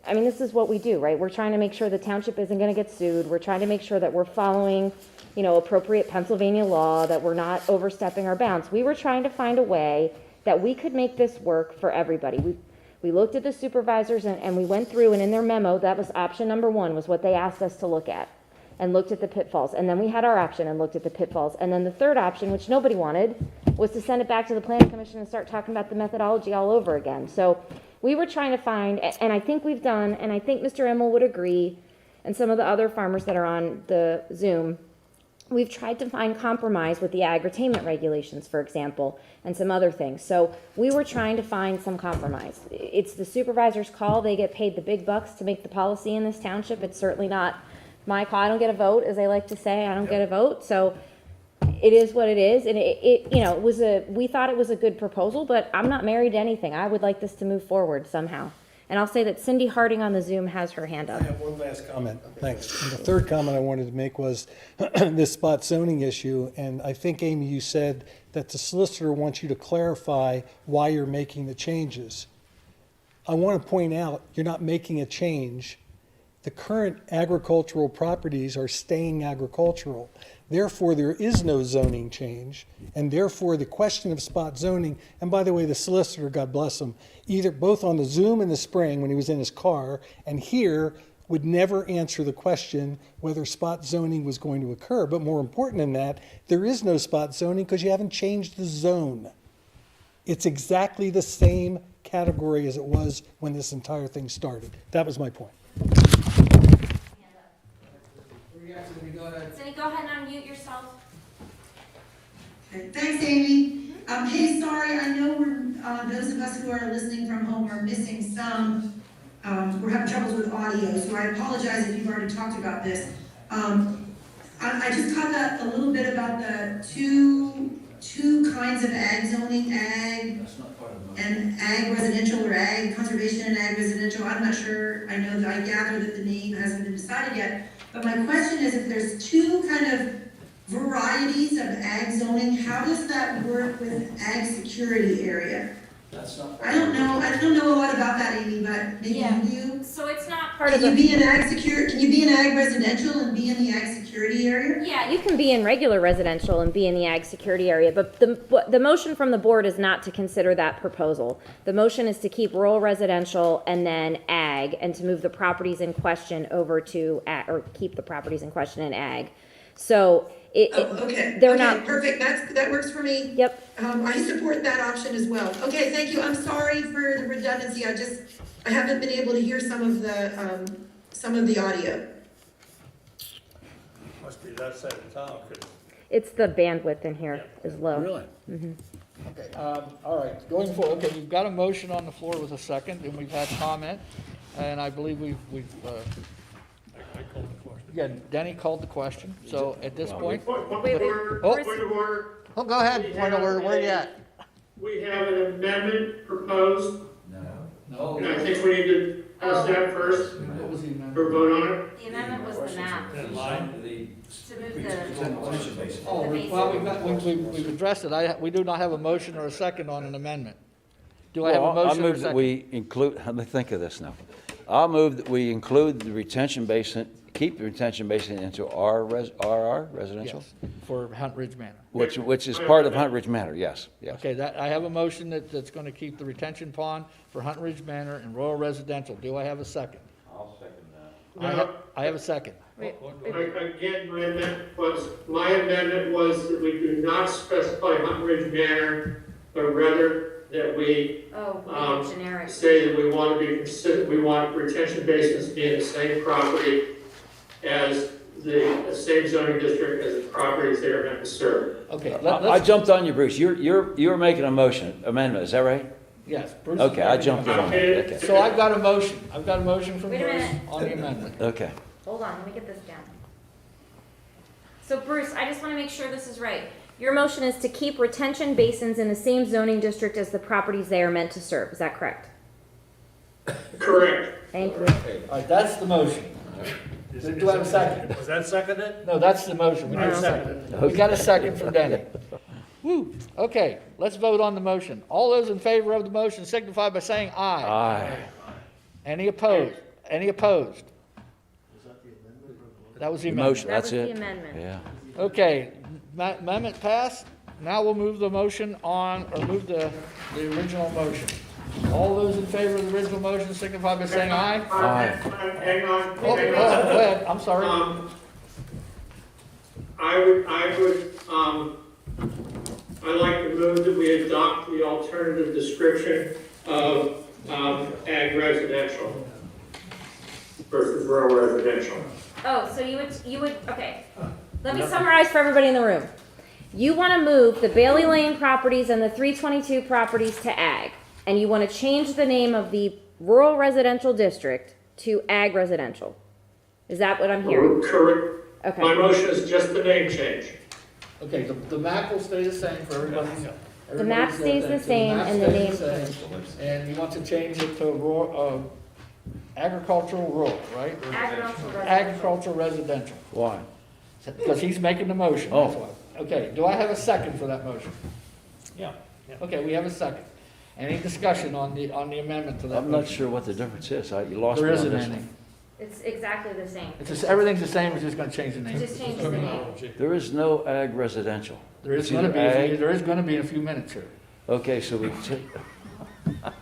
Speaker 2: I mean, this is what we do, right? We're trying to make sure the township isn't going to get sued. We're trying to make sure that we're following, appropriate Pennsylvania law, that we're not overstepping our bounds. We were trying to find a way that we could make this work for everybody. We looked at the supervisors and we went through, and in their memo, that was option number 1, was what they asked us to look at, and looked at the pitfalls. And then we had our option and looked at the pitfalls. And then the third option, which nobody wanted, was to send it back to the planning commission and start talking about the methodology all over again. So we were trying to find, and I think we've done, and I think Mr. Immel would agree, and some of the other farmers that are on the Zoom, we've tried to find compromise with the agri-tainment regulations, for example, and some other things. So we were trying to find some compromise. It's the supervisor's call. They get paid the big bucks to make the policy in this township. It's certainly not my call. I don't get a vote, as they like to say. I don't get a vote. So it is what it is. And we thought it was a good proposal, but I'm not married to anything. I would like this to move forward somehow. And I'll say that Cindy Harding on the Zoom has her hand up.
Speaker 14: I have one last comment. Thanks. And the third comment I wanted to make was this spot zoning issue. And I think, Amy, you said that the solicitor wants you to clarify why you're making the changes. I want to point out, you're not making a change. The current agricultural properties are staying agricultural. Therefore, there is no zoning change, and therefore the question of spot zoning, and by the way, the solicitor, God bless him, either both on the Zoom in the spring when he was in his car, and here would never answer the question whether spot zoning was going to occur. But more important than that, there is no spot zoning because you haven't changed the zone. It's exactly the same category as it was when this entire thing started. That was my point.
Speaker 2: Cindy, go ahead and unmute yourself.
Speaker 15: Okay, thanks, Amy. Hey, sorry, I know those of us who are listening from home are missing some. We're having troubles with audio, so I apologize if you've already talked about this. I just caught a little bit about the two kinds of ag zoning, ag and ag residential, or ag conservation and ag residential. I'm not sure. I gather that the name hasn't been decided yet. But my question is, if there's two kind of varieties of ag zoning, how does that work with ag security area? I don't know a lot about that, Amy, but maybe
Speaker 2: Yeah.
Speaker 15: you do.
Speaker 9: So it's not
Speaker 2: Part of
Speaker 15: Can
Speaker 2: the,
Speaker 15: you be in can you be in ag residential and be in the ag security area?
Speaker 2: yeah, you can be in regular residential and be in the ag security area, but the motion from the board is not to consider that proposal. The motion is to keep rural residential and then ag, and to move the properties in question over to, or keep the properties in question in ag. So
Speaker 15: Okay.
Speaker 2: they're
Speaker 15: Okay,
Speaker 2: not,
Speaker 15: perfect. That works for me.
Speaker 2: yep.
Speaker 15: I support that option as well. Okay, thank you. I'm sorry for the redundancy. I haven't been able to hear some of the audio.
Speaker 4: Must be that side of town, 'cause
Speaker 2: It's the bandwidth in here is low.
Speaker 3: Really?
Speaker 1: Okay, all right, going forward, okay, we've got a motion on the floor with a second, and we've had comment, and I believe we've,
Speaker 4: I called the question.
Speaker 1: yeah, Denny called the question, so at this point,
Speaker 6: Point
Speaker 2: Wait,
Speaker 6: of order,
Speaker 1: oh.
Speaker 6: point of order.
Speaker 1: oh, go ahead, point of order, where you at?
Speaker 6: We have an amendment proposed,
Speaker 1: No.
Speaker 6: and I think we need to pass that first,
Speaker 1: What was the amendment?
Speaker 6: or vote on it.
Speaker 9: The amendment was the map,
Speaker 4: That line,
Speaker 9: to move the.
Speaker 1: Oh,
Speaker 9: the
Speaker 1: well,
Speaker 9: basin.
Speaker 1: we've addressed it, we do not have a motion or a second on an amendment. Do I have a
Speaker 3: Well,
Speaker 1: motion or a
Speaker 3: move that
Speaker 1: second?
Speaker 3: we include, let me think of this now. I'll move that we include the retention basin, keep the retention basin into RR residential,
Speaker 1: Yes, for Hunt Ridge Manor.
Speaker 3: which is part of Hunt Ridge Manor, yes, yes.
Speaker 1: Okay, I have a motion that's gonna keep the retention pond for Hunt Ridge Manor and rural residential. Do I have a second?
Speaker 8: I'll second that.
Speaker 1: I have a second.
Speaker 6: Again, my amendment was that we do not specify Hunt Ridge Manor, but rather that we
Speaker 9: Oh, we did generic.
Speaker 6: say that we want to be consistent, we want retention basins to be in the same property as the same zoning district as the properties they are meant to serve.
Speaker 1: Okay,
Speaker 3: I
Speaker 1: let's,
Speaker 3: jumped on you, Bruce. You're making a motion, amendment, is that right?
Speaker 1: yes. Bruce is
Speaker 3: Okay, I
Speaker 1: making a
Speaker 3: jumped in on
Speaker 1: motion.
Speaker 3: it, okay.
Speaker 1: So I've got a motion from
Speaker 9: Wait a
Speaker 1: Bruce
Speaker 9: minute.
Speaker 1: on the amendment.
Speaker 3: Okay.
Speaker 2: Hold on, let me get this down. So Bruce, I just want to make sure this is right. Your motion is to keep retention basins in the same zoning district as the properties they are meant to serve. Is that correct?
Speaker 6: Correct.
Speaker 2: Thank you.
Speaker 1: All right, that's the motion. Do I have a second?
Speaker 4: Was that seconded?
Speaker 1: No, that's the motion. We need a second. We got a second from Denny. Woo, okay, let's vote on the motion. All those in favor of the motion signify by saying aye.
Speaker 3: Aye.
Speaker 1: Any opposed? Any opposed? That was the
Speaker 3: The
Speaker 1: amendment.
Speaker 3: motion, that's
Speaker 2: That was
Speaker 3: it.
Speaker 2: the amendment.
Speaker 3: Yeah.
Speaker 1: Okay, amendment passed. Now we'll move the motion on, or move the original motion. All those in favor of the original motion signify by saying aye.
Speaker 3: Aye.
Speaker 6: Hang on,
Speaker 1: Oh,
Speaker 6: hang
Speaker 1: go
Speaker 6: on.
Speaker 1: ahead, I'm sorry.
Speaker 6: I'd like to move that we adopt the alternative description of, ag residential versus rural residential.
Speaker 2: Oh, so you would, okay. Let me summarize for everybody in the room. You want to move the Bailey Lane properties and the 322 properties to ag, and you want to change the name of the rural residential district to ag residential. Is that what I'm hearing?
Speaker 6: Correct.
Speaker 2: Okay.
Speaker 6: My motion is just the name change.
Speaker 1: Okay, the map will stay the same for everybody.
Speaker 2: The map stays the same and the name changes.
Speaker 1: And you want to change it to rural, agricultural rural, right? Or
Speaker 2: Agricultural residential.
Speaker 1: Agricultural residential,
Speaker 3: Why?
Speaker 1: because he's making the motion, that's
Speaker 3: Oh.
Speaker 1: why. Okay, do I have a second for that motion?
Speaker 4: Yeah.
Speaker 1: Okay, we have a second. Any discussion on the amendment to that
Speaker 3: I'm not
Speaker 1: motion?
Speaker 3: sure what the difference is. You lost me
Speaker 1: There
Speaker 3: on
Speaker 1: isn't
Speaker 3: this
Speaker 1: any.
Speaker 3: one.
Speaker 2: It's exactly the same.
Speaker 1: It's just, everything's the same, it's just gonna change the name.
Speaker 2: Just change the name.
Speaker 3: There is no ag residential.
Speaker 1: There is
Speaker 3: It's
Speaker 1: gonna
Speaker 3: either
Speaker 1: be,
Speaker 3: ag-
Speaker 1: there is gonna be in a few minutes here.
Speaker 3: Okay, so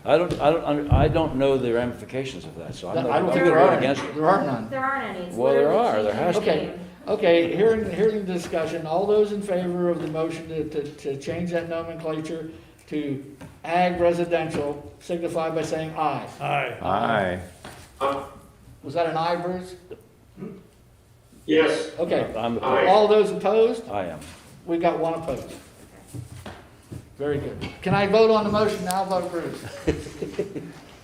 Speaker 3: I don't know the ramifications of that, so I'm
Speaker 1: I
Speaker 3: not,
Speaker 1: don't
Speaker 3: I'm
Speaker 1: think
Speaker 3: gonna
Speaker 1: there
Speaker 3: vote
Speaker 1: are,
Speaker 3: against it.
Speaker 1: there are none.
Speaker 2: There aren't any. It's
Speaker 3: Well, there
Speaker 2: literally
Speaker 3: are. There has
Speaker 2: changing
Speaker 3: to
Speaker 2: the
Speaker 3: be.
Speaker 2: name.
Speaker 1: Okay, hearing the discussion, all those in favor of the motion to change that nomenclature to ag residential signify by saying aye.
Speaker 4: Aye.
Speaker 8: Aye.
Speaker 1: Was that an aye, Bruce?
Speaker 6: Yes.
Speaker 1: Okay,
Speaker 3: I'm
Speaker 6: Aye.
Speaker 3: opposed.
Speaker 1: all those opposed?
Speaker 3: I am.
Speaker 1: We got one opposed. Very good. Can I vote on the motion now, vote Bruce?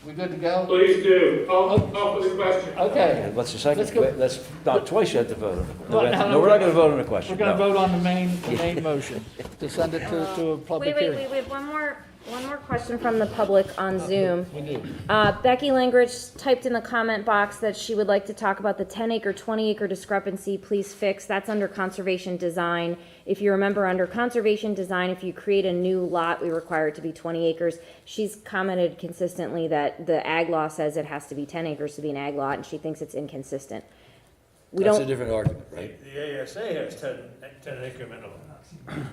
Speaker 1: We good to go?
Speaker 6: Please do. Call for the question.
Speaker 1: Okay,
Speaker 3: What's the second?
Speaker 1: Let's go.
Speaker 3: That's not twice you have to vote on it.
Speaker 1: Well, no,
Speaker 3: No, we're not gonna vote on the
Speaker 1: we're
Speaker 3: question.
Speaker 1: gonna
Speaker 3: no.
Speaker 1: vote on the main motion to send it to a public
Speaker 2: Wait,
Speaker 1: hearing.
Speaker 2: we have one more One more question from the public on Zoom.
Speaker 1: We do.
Speaker 2: Becky Langridge typed in the comment box that she would like to talk about the 10-acre, 20-acre discrepancy. Please fix. That's under conservation design. If you remember, under conservation design, if you create a new lot, we require it to be 20 acres. She's commented consistently that the ag law says it has to be 10 acres to be an ag lot, and she thinks it's inconsistent. We
Speaker 3: That's a
Speaker 2: don't,
Speaker 3: different argument, right?
Speaker 4: The ASA has 10 acre minimum.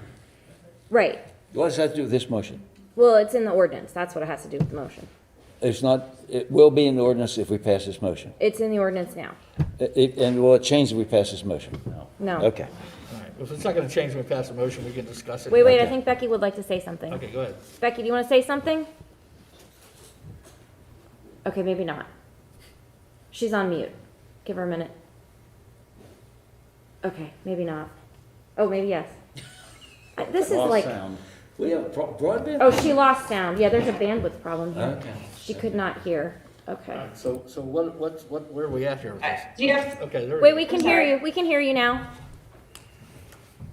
Speaker 2: right.
Speaker 3: What does that do with this motion?
Speaker 2: Well, it's in the ordinance. That's what it has to do with the motion.
Speaker 3: It's not, it will be in the ordinance if we pass this motion.
Speaker 2: It's in the ordinance now.
Speaker 3: And will it change if we pass this motion?
Speaker 2: No.
Speaker 3: Okay.
Speaker 1: All right, if it's not gonna change when we pass the motion, we can discuss it.
Speaker 2: Wait, I
Speaker 3: Okay.
Speaker 2: think Becky would like to say something.
Speaker 1: Okay, go ahead.
Speaker 2: Becky, do you want to say something? Okay, maybe not. She's on mute. Give her a minute. Okay, maybe not. Oh, maybe yes. This is like,
Speaker 3: We have broadband?
Speaker 2: oh, she lost sound. Yeah, there's a bandwidth problem here.
Speaker 3: Okay.
Speaker 2: She could not hear. Okay.
Speaker 1: All right, so where are we at here with this?
Speaker 6: Do you have,
Speaker 1: Okay, there
Speaker 2: Wait,
Speaker 1: we
Speaker 2: we
Speaker 1: go.
Speaker 2: can hear you. We can hear you now.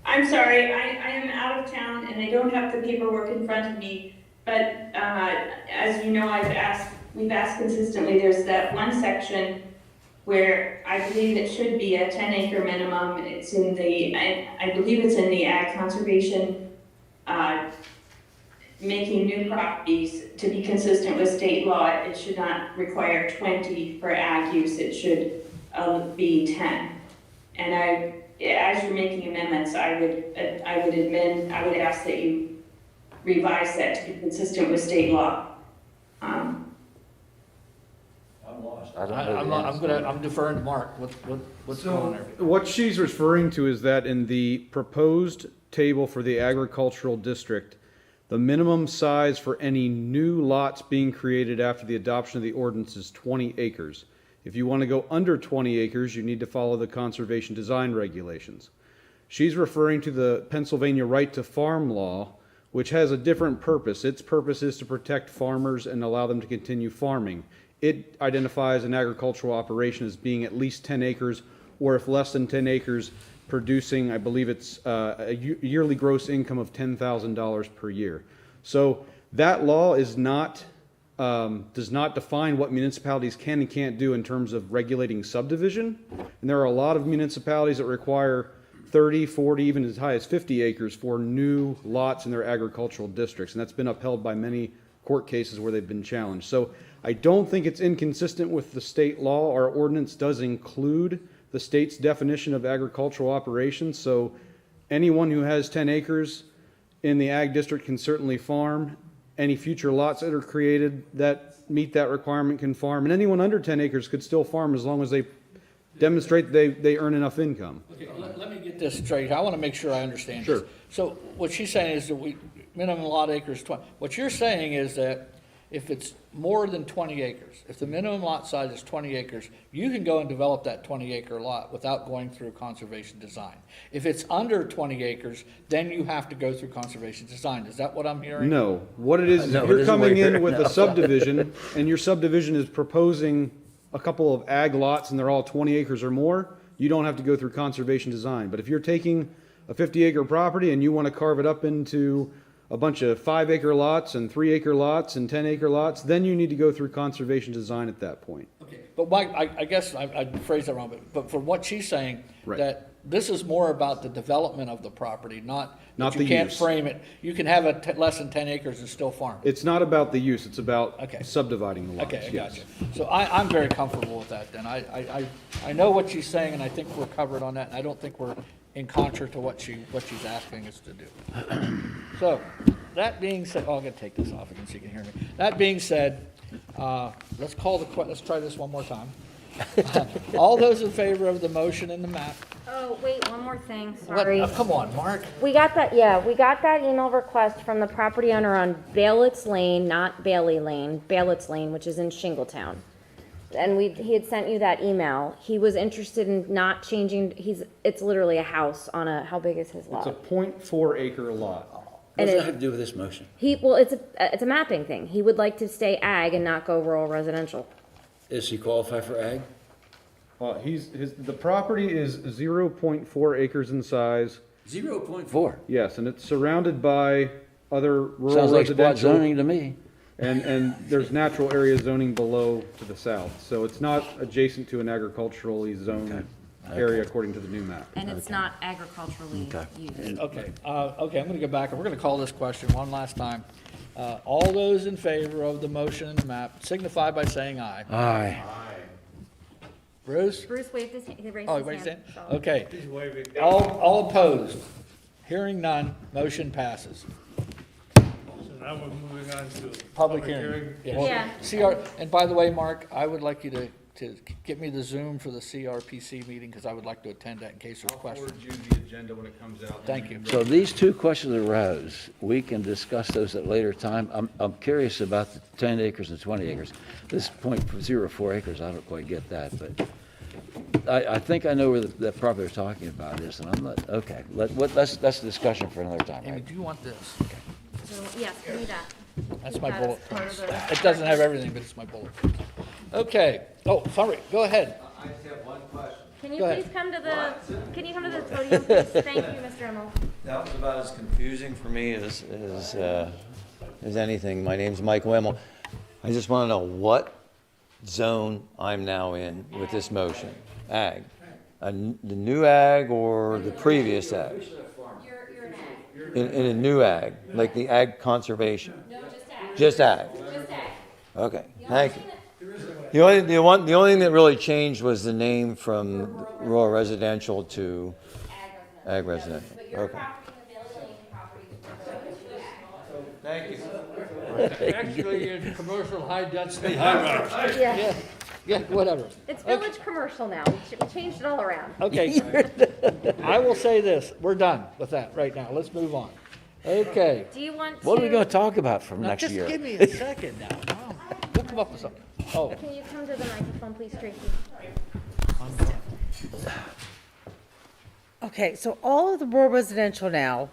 Speaker 9: I'm sorry, I am out of town and I don't have the paperwork in front of me, but as you know, we've asked consistently, there's that one section where I believe it should be a 10-acre minimum. It's in the, I believe it's in the ag conservation, making new properties to be consistent with state law. It should not require 20 for ag use, it should be 10. And as you're making amendments, I would ask that you revise that to be consistent with state law.
Speaker 3: I'm lost. I don't know.
Speaker 1: I'm deferring to Mark. What's going on there?
Speaker 12: What she's referring to is that in the proposed table for the agricultural district, the minimum size for any new lots being created after the adoption of the ordinance is 20 acres. If you want to go under 20 acres, you need to follow the conservation design regulations. She's referring to the Pennsylvania right to farm law, which has a different purpose. Its purpose is to protect farmers and allow them to continue farming. It identifies an agricultural operation as being at least 10 acres, or if less than 10 acres, producing, I believe it's a yearly gross income of $10,000 per year. So that law is not, does not define what municipalities can and can't do in terms of regulating subdivision. And there are a lot of municipalities that require 30, 40, even as high as 50 acres for new lots in their agricultural districts. And that's been upheld by many court cases where they've been challenged. So I don't think it's inconsistent with the state law. Our ordinance does include the state's definition of agricultural operations. So anyone who has 10 acres in the ag district can certainly farm. Any future lots that are created that meet that requirement can farm. And anyone under 10 acres could still farm as long as they demonstrate they earn enough income.
Speaker 1: Okay, let me get this straight. I want to make sure I understand
Speaker 12: Sure.
Speaker 1: this. So what she's saying is that minimum lot acres 20. What you're saying is that if it's more than 20 acres, if the minimum lot size is 20 acres, you can go and develop that 20-acre lot without going through conservation design. If it's under 20 acres, then you have to go through conservation design. Is that what I'm hearing?
Speaker 12: No, what it is
Speaker 3: No,
Speaker 12: if
Speaker 3: it
Speaker 12: you're
Speaker 3: isn't
Speaker 12: coming
Speaker 3: what you're
Speaker 12: in with
Speaker 3: hearing.
Speaker 12: a subdivision and your subdivision is proposing a couple of ag lots and they're all 20 acres or more, you don't have to go through conservation design. But if you're taking a 50-acre property and you want to carve it up into a bunch of 5-acre lots and 3-acre lots and 10-acre lots, then you need to go through conservation design at that point.
Speaker 1: Okay, but I guess I phrased that wrong, but from what she's saying,
Speaker 12: Right.
Speaker 1: that this is more about the development of the property, not
Speaker 12: Not
Speaker 1: that
Speaker 12: the
Speaker 1: you can't
Speaker 12: use.
Speaker 1: frame it. You can have less than 10 acres and still farm.
Speaker 12: It's not about the use, it's about
Speaker 1: Okay.
Speaker 12: subdividing the lots.
Speaker 1: Okay, I
Speaker 12: yes.
Speaker 1: got you. So I'm very comfortable with that then. I know what she's saying, and I think we're covered on that, and I don't think we're in contrary to what she's asking us to do. So, that being said, I'm gonna take this off again so you can hear me. That being said, let's try this one more time. All those in favor of the motion and the map?
Speaker 2: Oh, wait, one more thing,
Speaker 1: What?
Speaker 2: sorry.
Speaker 1: Oh, come on, Mark.
Speaker 2: We got that email request from the property owner on Baylitz Lane, not Bailey Lane, Baylitz Lane, which is in Shingletown. And he had sent you that email. He was interested in not changing, it's literally a house on how big is his
Speaker 12: It's a
Speaker 2: lot?
Speaker 12: 0.4 acre lot.
Speaker 3: What does that have to do with this motion?
Speaker 2: It's a mapping thing. He would like to stay ag and not go rural residential.
Speaker 3: Does he qualify for ag?
Speaker 12: The property is 0.4 acres in size.
Speaker 3: 0.4.
Speaker 12: Yes, and it's surrounded by other rural
Speaker 3: Sounds like spot
Speaker 12: residential.
Speaker 3: zoning to me.
Speaker 12: And there's natural area zoning below to the south. So it's not adjacent to an agriculturally zoned area according to the new map.
Speaker 2: And it's not agriculturally used.
Speaker 1: Okay, I'm gonna go back, and we're gonna call this question one last time. All those in favor of the motion and the map signify by saying aye.
Speaker 3: Aye.
Speaker 1: Bruce?
Speaker 2: Bruce waved his, he raised
Speaker 1: Oh,
Speaker 2: his
Speaker 1: wait a
Speaker 2: hand.
Speaker 1: second. Okay. All opposed? Hearing none, motion passes.
Speaker 4: So now we're moving on to
Speaker 1: Public hearing.
Speaker 2: Yeah.
Speaker 1: CR, and by the way, Mark, I would like you to get me the Zoom for the CRPC meeting, because I would like to attend that in case there's questions.
Speaker 12: you the agenda when it comes out.
Speaker 1: Thank you.
Speaker 3: So these two questions arose. We can discuss those at a later time. I'm curious about the 10 acres and 20 acres. This 0.04 acres, I don't quite get that, but I think I know where the property we're talking about is, and I'm not, okay. That's a discussion for another time,
Speaker 1: Amy,
Speaker 3: right?
Speaker 1: do you want this?
Speaker 2: So, yes, give me that.
Speaker 1: That's my
Speaker 2: That
Speaker 1: bullet
Speaker 2: is part
Speaker 1: points.
Speaker 2: of the-
Speaker 1: It doesn't have everything, but it's my bullet points. Okay. Oh, sorry, go ahead.
Speaker 11: I just have one question.
Speaker 2: Can you
Speaker 1: Go ahead.
Speaker 2: please come to the podium, please? Thank you, Mr. Emmel.
Speaker 11: That was about as confusing for me as anything. My name's Mike Wemmel. I just want to know what zone I'm now in with this motion. Ag. The new ag or the previous ag?
Speaker 2: You're an ag.
Speaker 11: In a new ag, like the ag conservation?
Speaker 2: No, just ag.
Speaker 11: Just ag?
Speaker 2: Just ag.
Speaker 11: Okay, thank you. The only thing that really changed was the name from rural residential to ag residential.
Speaker 2: But your
Speaker 11: Okay.
Speaker 2: property and the building property is ag.
Speaker 11: Thank you.
Speaker 4: Actually, in commercial high density, high rise.
Speaker 2: Yeah,
Speaker 1: Yeah, whatever.
Speaker 2: it's village commercial now. We changed it all around.
Speaker 1: Okay. I will say this, we're done with that right now. Let's move on. Okay.
Speaker 2: Do you want to?
Speaker 3: What are we going to talk about from
Speaker 1: Now,
Speaker 3: next
Speaker 1: just
Speaker 3: year?
Speaker 1: give me a second now. Wow. We'll come up with something. Oh,
Speaker 2: Can you come to the microphone, please, Tracy?
Speaker 16: Okay, so all of the rural residential now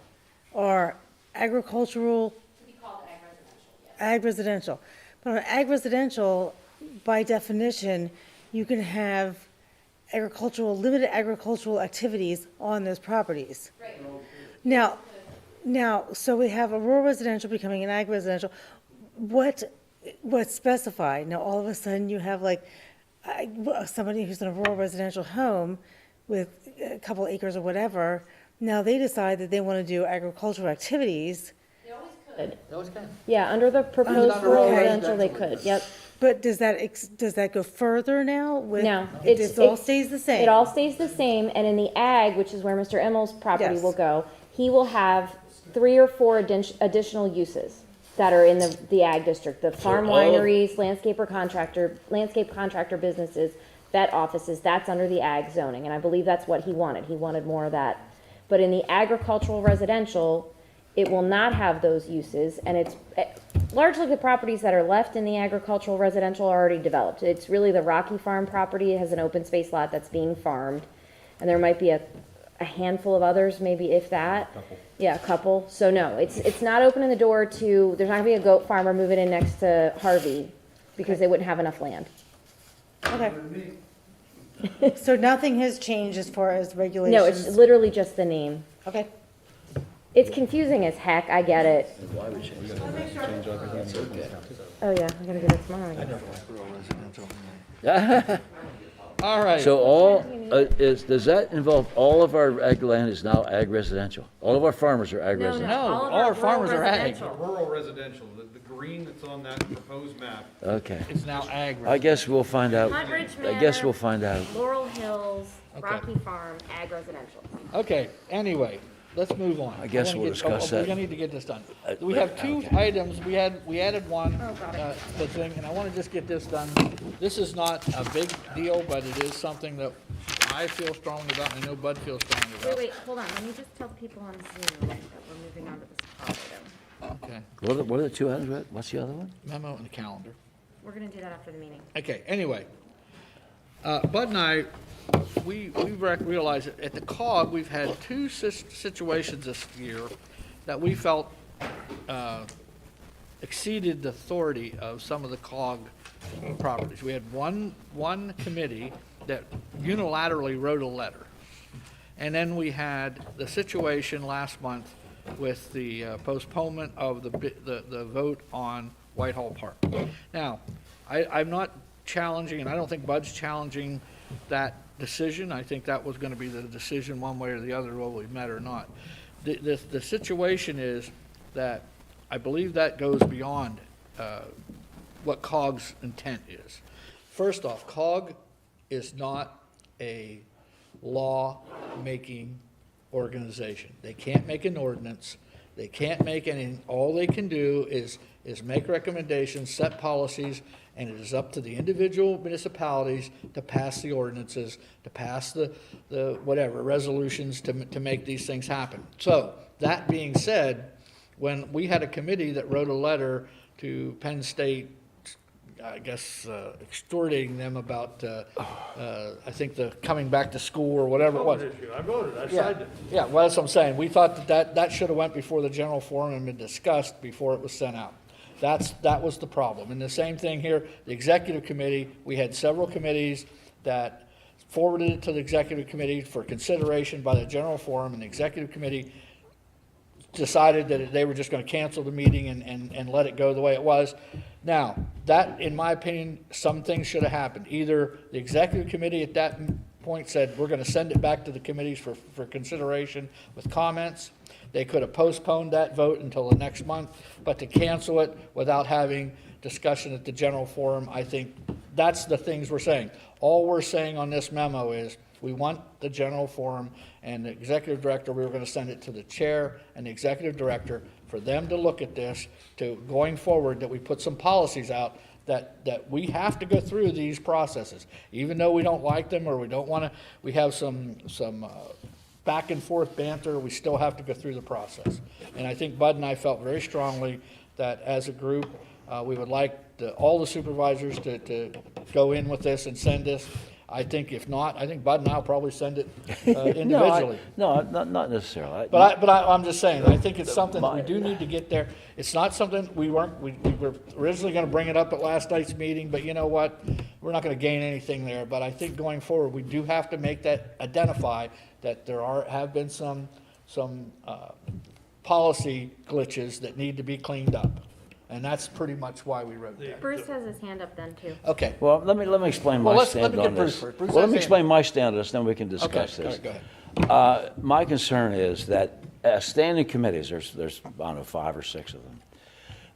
Speaker 16: are agricultural,
Speaker 2: To be called ag residential, yes.
Speaker 16: ag residential. But on ag residential, by definition, you can have limited agricultural activities on those properties.
Speaker 2: Right.
Speaker 16: Now, so we have a rural residential becoming an ag residential. What's specified? Now, all of a sudden, you have somebody who's in a rural residential home with a couple acres or whatever. Now, they decide that they want to do agricultural activities.
Speaker 2: They always could.
Speaker 1: that was good.
Speaker 2: Yeah, under the proposed
Speaker 1: under
Speaker 2: rural
Speaker 1: rural
Speaker 2: residential, they
Speaker 1: residential,
Speaker 2: could, yep.
Speaker 16: But does that go further now?
Speaker 2: No,
Speaker 16: It just all stays the same?
Speaker 2: It all stays the same, and in the ag, which is where Mr. Emmel's property
Speaker 16: Yes.
Speaker 2: will go, he will have 3 or 4 additional uses that are in the ag district. The farm
Speaker 3: all of-
Speaker 2: wineries, landscape contractor businesses, vet offices, that's under the ag zoning, and I believe that's what he wanted. He wanted more of that. But in the agricultural residential, it will not have those uses, and it's largely the properties that are left in the agricultural residential are already developed. It's really the Rocky Farm property. It has an open space lot that's being farmed, and there might be a handful of others, maybe if that. Yeah, a couple. So no, it's not opening the door to, there's not gonna be a goat farmer moving in next to Harvey, because they wouldn't have enough land.
Speaker 16: Okay. So nothing has changed as far as regulations?
Speaker 2: No, it's literally just the name.
Speaker 16: Okay.
Speaker 2: It's confusing as heck, I get it.
Speaker 3: Why would change?
Speaker 2: Oh yeah, I gotta get it tomorrow.
Speaker 1: All right.
Speaker 3: So does that involve all of our ag land is now ag residential? All of our farmers are ag
Speaker 2: No,
Speaker 3: residential?
Speaker 2: all
Speaker 1: No,
Speaker 2: of
Speaker 1: all our
Speaker 2: rural
Speaker 1: farmers are ag.
Speaker 2: residential.
Speaker 12: Rural residential, the green that's on that proposed map.
Speaker 3: Okay.
Speaker 1: It's now ag.
Speaker 3: I guess we'll find out.
Speaker 2: Hunt Ridge
Speaker 3: I guess
Speaker 2: Manor,
Speaker 3: we'll find out.
Speaker 2: Laurel Hills,
Speaker 1: Okay.
Speaker 2: Rocky Farm, ag residential.
Speaker 1: Okay, anyway, let's move on.
Speaker 3: I guess
Speaker 1: wanna
Speaker 3: we'll
Speaker 1: get-
Speaker 3: discuss
Speaker 1: We're
Speaker 3: that.
Speaker 1: gonna need to get this done. We have 2 items, we added one,
Speaker 2: Oh, got it.
Speaker 1: the thing, and I wanna just get this done. This is not a big deal, but it is something that I feel strongly about, and I know Bud feels strongly about.
Speaker 2: Wait, hold on, let me just tell people on Zoom that we're moving on to this item.
Speaker 1: Okay,
Speaker 3: What are the 2 items? What's the other one?
Speaker 1: memo and the calendar.
Speaker 2: We're gonna do that after the meeting.
Speaker 1: Okay, anyway, Bud and I, we realized that at the COG, we've had 2 situations this year that we felt exceeded the authority of some of the COG properties. We had one committee that unilaterally wrote a letter. And then we had the situation last month with the postponement of the vote on Whitehall Park. Now, I'm not challenging, and I don't think Bud's challenging that decision. I think that was going to be the decision one way or the other, whether we met or not. The situation is that I believe that goes beyond what COG's intent is. First off, COG is not a law-making organization. They can't make an ordinance. They can't make any, all they can do is make recommendations, set policies, and it is up to the individual municipalities to pass the ordinances, to pass the whatever, resolutions to make these things happen. So, that being said, when we had a committee that wrote a letter to Penn State, I guess, extorting them about, I think the coming back to school or whatever it was.
Speaker 4: I voted, I signed it.
Speaker 1: Yeah, well, that's what I'm saying. We thought that should have went before the general forum and been discussed before it was sent out. That was the problem. And the same thing here, the executive committee, we had several committees that forwarded it to the executive committee for consideration by the general forum, and the executive committee decided that they were just going to cancel the meeting and let it go the way it was. Now, that, in my opinion, some things should have happened. Either the executive committee at that point said, we're going to send it back to the committees for consideration with comments. They could have postponed that vote until the next month, but to cancel it without having discussion at the general forum, I think that's the things we're saying. All we're saying on this memo is we want the general forum and the executive director, we were going to send it to the chair and the executive director for them to look at this, to going forward, that we put some policies out that we have to go through these processes. Even though we don't like them or we don't want to, we have some back and forth banter, we still have to go through the process. And I think Bud and I felt very strongly that as a group, we would like all the supervisors to go in with this and send this. I think if not, I think Bud and I will probably send it individually.
Speaker 3: No, not necessarily.
Speaker 1: But I'm just saying, I think it's something that we do need to get there. It's not something, we were originally going to bring it up at last night's meeting, but you know what? We're not going to gain anything there. But I think going forward, we do have to make that, identify that there have been some policy glitches that need to be cleaned up. And that's pretty much why we wrote that.
Speaker 2: Bruce has his hand up then too.
Speaker 1: Okay.
Speaker 3: Well, let me explain my stand on this.
Speaker 1: Bruce
Speaker 3: Well, let
Speaker 1: has
Speaker 3: me
Speaker 1: hand.
Speaker 3: explain my stand on this, then we can discuss
Speaker 1: Okay,
Speaker 3: this.
Speaker 1: all right, go ahead.
Speaker 3: My concern is that standing committees, there's I don't know, 5 or 6 of them.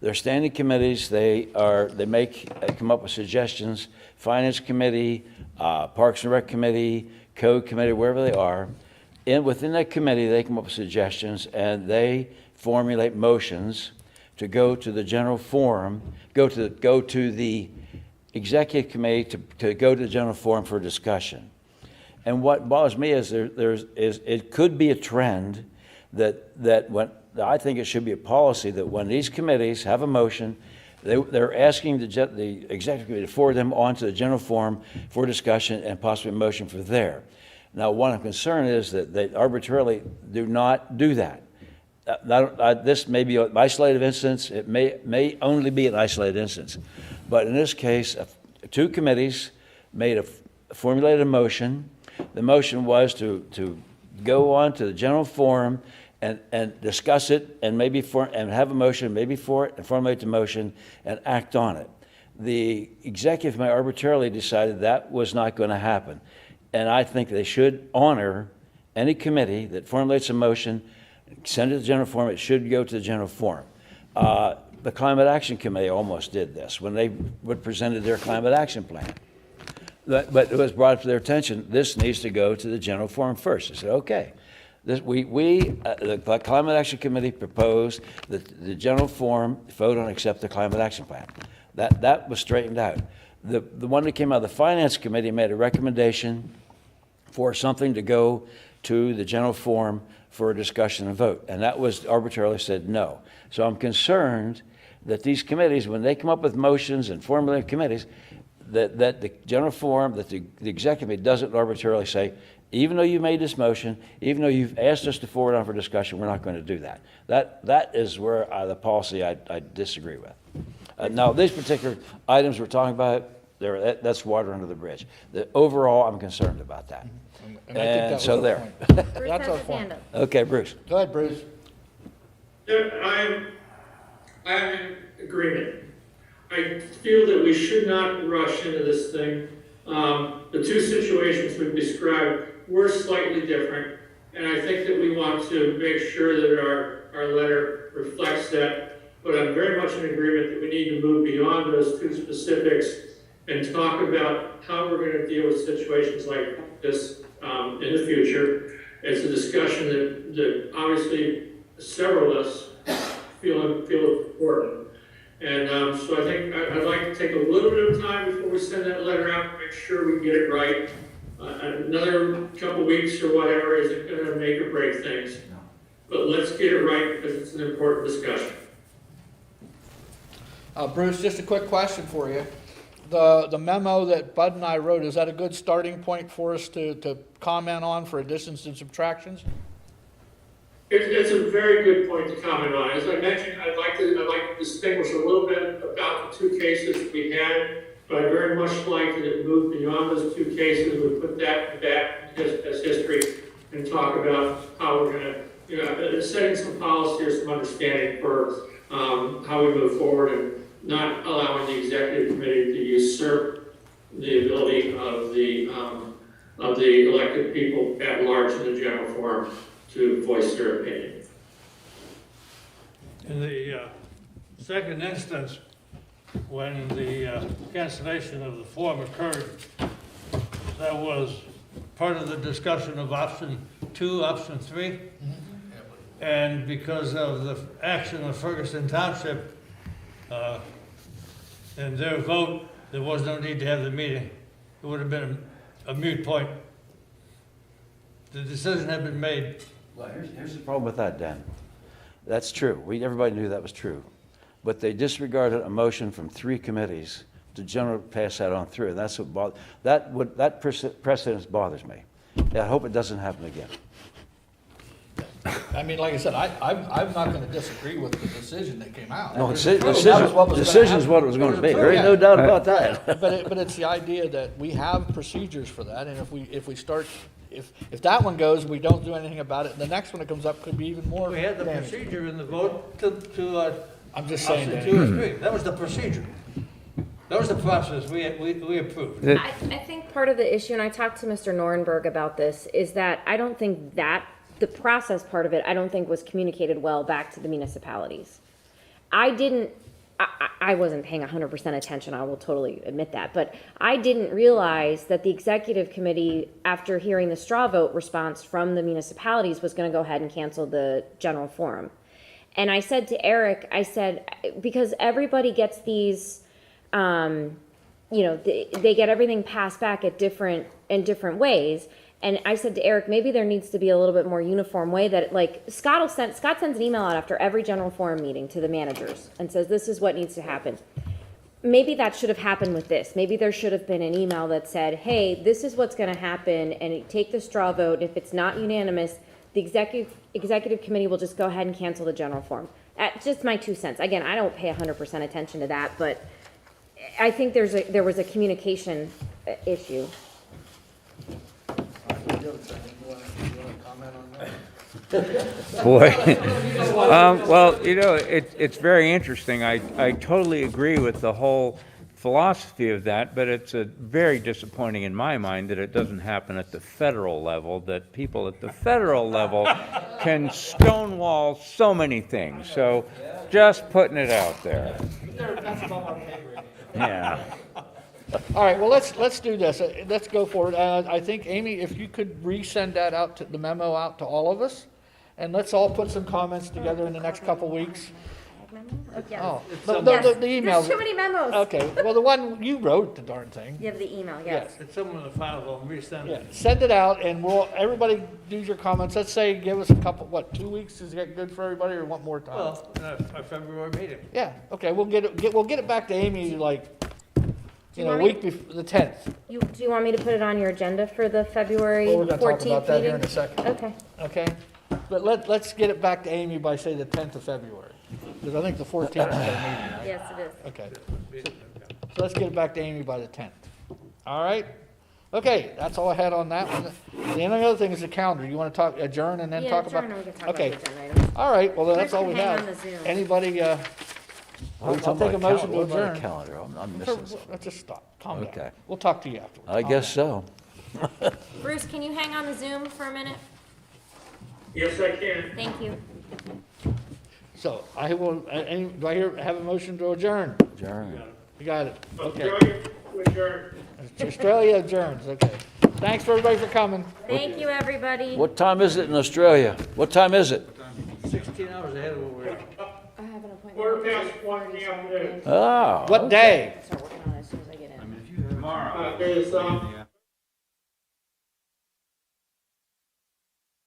Speaker 3: They're standing committees. They come up with suggestions. Finance committee, Parks and Rec committee, Code committee, wherever they are. And within that committee, they come up with suggestions and they formulate motions to go to the general forum, go to the executive committee to go to the general forum for discussion. And what bothers me is it could be a trend that when I think it should be a policy that when these committees have a motion, they're asking the executive committee to forward them on to the general forum for discussion and possibly a motion for there. Now, one I'm concerned is that they arbitrarily do not do that. This may be an isolated instance. It may only be an isolated instance. But in this case, 2 committees formulated a motion. The motion was to go on to the general forum and discuss it and and have a motion, maybe for it, and formulate the motion and act on it. The executive may arbitrarily decided that was not going to happen. And I think they should honor any committee that formulates a motion, send it to the general forum. It should go to the general forum. The Climate Action Committee almost did this when they presented their climate action plan. But it was brought to their attention, this needs to go to the general forum first. I said, okay. The Climate Action Committee proposed that the general forum vote on accept the climate action plan. That was straightened out. The one that came out of the Finance Committee made a recommendation for something to go to the general forum for a discussion and vote, and that was arbitrarily said no. So I'm concerned that these committees, when they come up with motions and formulate committees, that the general forum, that the executive committee doesn't arbitrarily say, even though you made this motion, even though you've asked us to forward on for discussion, we're not going to do that. That is where the policy I disagree with. Now, these particular items we're talking about, that's water under the bridge. Overall, I'm concerned about that.
Speaker 1: And I think that was
Speaker 3: so
Speaker 1: our
Speaker 3: there.
Speaker 1: point.
Speaker 2: Bruce
Speaker 1: That's
Speaker 2: has
Speaker 1: our
Speaker 2: his
Speaker 1: point.
Speaker 2: hand up.
Speaker 3: Okay, Bruce.
Speaker 1: Go ahead, Bruce.
Speaker 6: I'm in agreement. I feel that we should not rush into this thing. The two situations we've described were slightly different, and I think that we want to make sure that our letter reflects that. But I'm very much in agreement that we need to move beyond those two specifics and talk about how we're going to deal with situations like this in the future. It's a discussion that obviously several of us feel important. And so I think I'd like to take a little bit of time before we send that letter out to make sure we get it right. Another couple weeks or whatever isn't going to make or break things. But let's get it right because it's an important discussion.
Speaker 1: Bruce, just a quick question for you. The memo that Bud and I wrote, is that a good starting point for us to comment on for additions and subtractions?
Speaker 6: It's a very good point to comment on. As I mentioned, I'd like to distinguish a little bit about the two cases we had, but I very much like that it moved beyond those two cases. We put that back as history and talk about how we're going to, setting some policy or some understanding for how we move forward and not allowing the executive committee to usurp the ability of the elected people at large in the general forum to voice their opinion.
Speaker 4: In the second instance, when the cancellation of the form occurred, that was part of the discussion of option 2, option 3. And because of the action of Ferguson Township and their vote, there was no need to have the meeting. It would have been a moot point. The decision had been made.
Speaker 3: Well, here's the problem with that, Dan. That's true. Everybody knew that was true. But they disregarded a motion from 3 committees to generally pass that on through. And that's what that precedence bothers me. And I hope it doesn't happen again.
Speaker 1: I mean, like I said, I'm not going to disagree with the decision that came out.
Speaker 3: No,
Speaker 1: decision's
Speaker 3: what it was going to be. There ain't no doubt about that.
Speaker 1: But it's the idea that we have procedures for that, and if we start, if that one goes, we don't do anything about it, the next one that comes up could be even more.
Speaker 4: We had the procedure in the vote to
Speaker 1: I'm just saying
Speaker 4: option
Speaker 1: that.
Speaker 4: 2 or 3. That was the procedure. That was the process we approved.
Speaker 2: I think part of the issue, and I talked to Mr. Norenberg about this, is that I don't think that the process part of it, I don't think was communicated well back to the municipalities. I wasn't paying 100% attention, I will totally admit that, but I didn't realize that the executive committee, after hearing the straw vote response from the municipalities, was gonna go ahead and cancel the general forum. And I said to Eric, because everybody gets these, they get everything passed back in different ways. And I said to Eric, maybe there needs to be a little bit more uniform way that, like, Scott sends an email out after every general forum meeting to the managers and says, this is what needs to happen. Maybe that should have happened with this. Maybe there should have been an email that said, hey, this is what's going to happen, and take the straw vote. If it's not unanimous, the executive committee will just go ahead and cancel the general forum. That's just my 2 cents. Again, I don't pay 100% attention to that, but I think there was a communication issue.
Speaker 8: Boy. Well, it's very interesting. I totally agree with the whole philosophy of that, but it's very disappointing in my mind that it doesn't happen at the federal level, that people at the federal level can stonewall so many things. So just putting it out there. Yeah.
Speaker 1: All right, well, let's do this. Let's go forward. I think, Amy, if you could resend that out, the memo out to all of us, and let's all put some comments together in the next couple weeks. Oh, the email.
Speaker 2: There's too many memos.
Speaker 1: Okay, well, the one you wrote, the darn thing.
Speaker 2: You have the email, yes.
Speaker 4: It's someone in the file, will resend
Speaker 1: Yeah,
Speaker 4: it.
Speaker 1: send it out, and everybody do your comments. Let's say, give us a couple, 2 weeks? Is that good for everybody, or want more time?
Speaker 4: Well, our February meeting.
Speaker 1: Yeah, okay, we'll get it back to Amy, a
Speaker 2: want
Speaker 1: week before the 10th.
Speaker 2: Do you want me to put it on your agenda for the February 14th
Speaker 1: Well, we're
Speaker 2: meeting?
Speaker 1: gonna talk about that here in a second.
Speaker 2: Okay.
Speaker 1: Okay, but let's get it back to Amy by, say, the 10th of February, because I think the 14th is our meeting, right?
Speaker 2: Yes, it is.
Speaker 1: Okay, so let's get it back to Amy by the 10th. All right? Okay, that's all I had on that one. The only other thing is the calendar. You want to talk, adjourn and then
Speaker 2: Yeah,
Speaker 1: talk about?
Speaker 2: adjourn, and we can talk
Speaker 1: Okay.
Speaker 2: about the agenda items.
Speaker 1: All right, well, then that's
Speaker 2: Chris
Speaker 1: all
Speaker 2: can
Speaker 1: we
Speaker 2: hang
Speaker 1: have.
Speaker 2: on the Zoom.
Speaker 1: Anybody, I'll take a motion to adjourn.
Speaker 3: Calendar, I'm missing something.
Speaker 1: Let's just stop, calm down.
Speaker 3: Okay.
Speaker 1: We'll talk to you afterwards.
Speaker 3: I
Speaker 1: Calm
Speaker 3: guess
Speaker 1: down.
Speaker 3: so.
Speaker 2: Bruce, can you hang on the Zoom for a minute?
Speaker 6: Yes, I can.
Speaker 2: Thank you.
Speaker 1: So I will, do I have a motion to adjourn?
Speaker 3: Adjourn.
Speaker 1: You got it. Okay.
Speaker 6: Adjourn.
Speaker 1: Australia adjourns, okay. Thanks for everybody for coming.
Speaker 2: Thank you, everybody.
Speaker 3: What time is it in Australia? What time is it?
Speaker 4: 16 hours ahead of what we're.
Speaker 2: I have an appointment.
Speaker 6: Quarter past 1 in the afternoon.
Speaker 3: Oh.
Speaker 1: What day?
Speaker 2: Start working on it as soon as I get in.
Speaker 6: There's,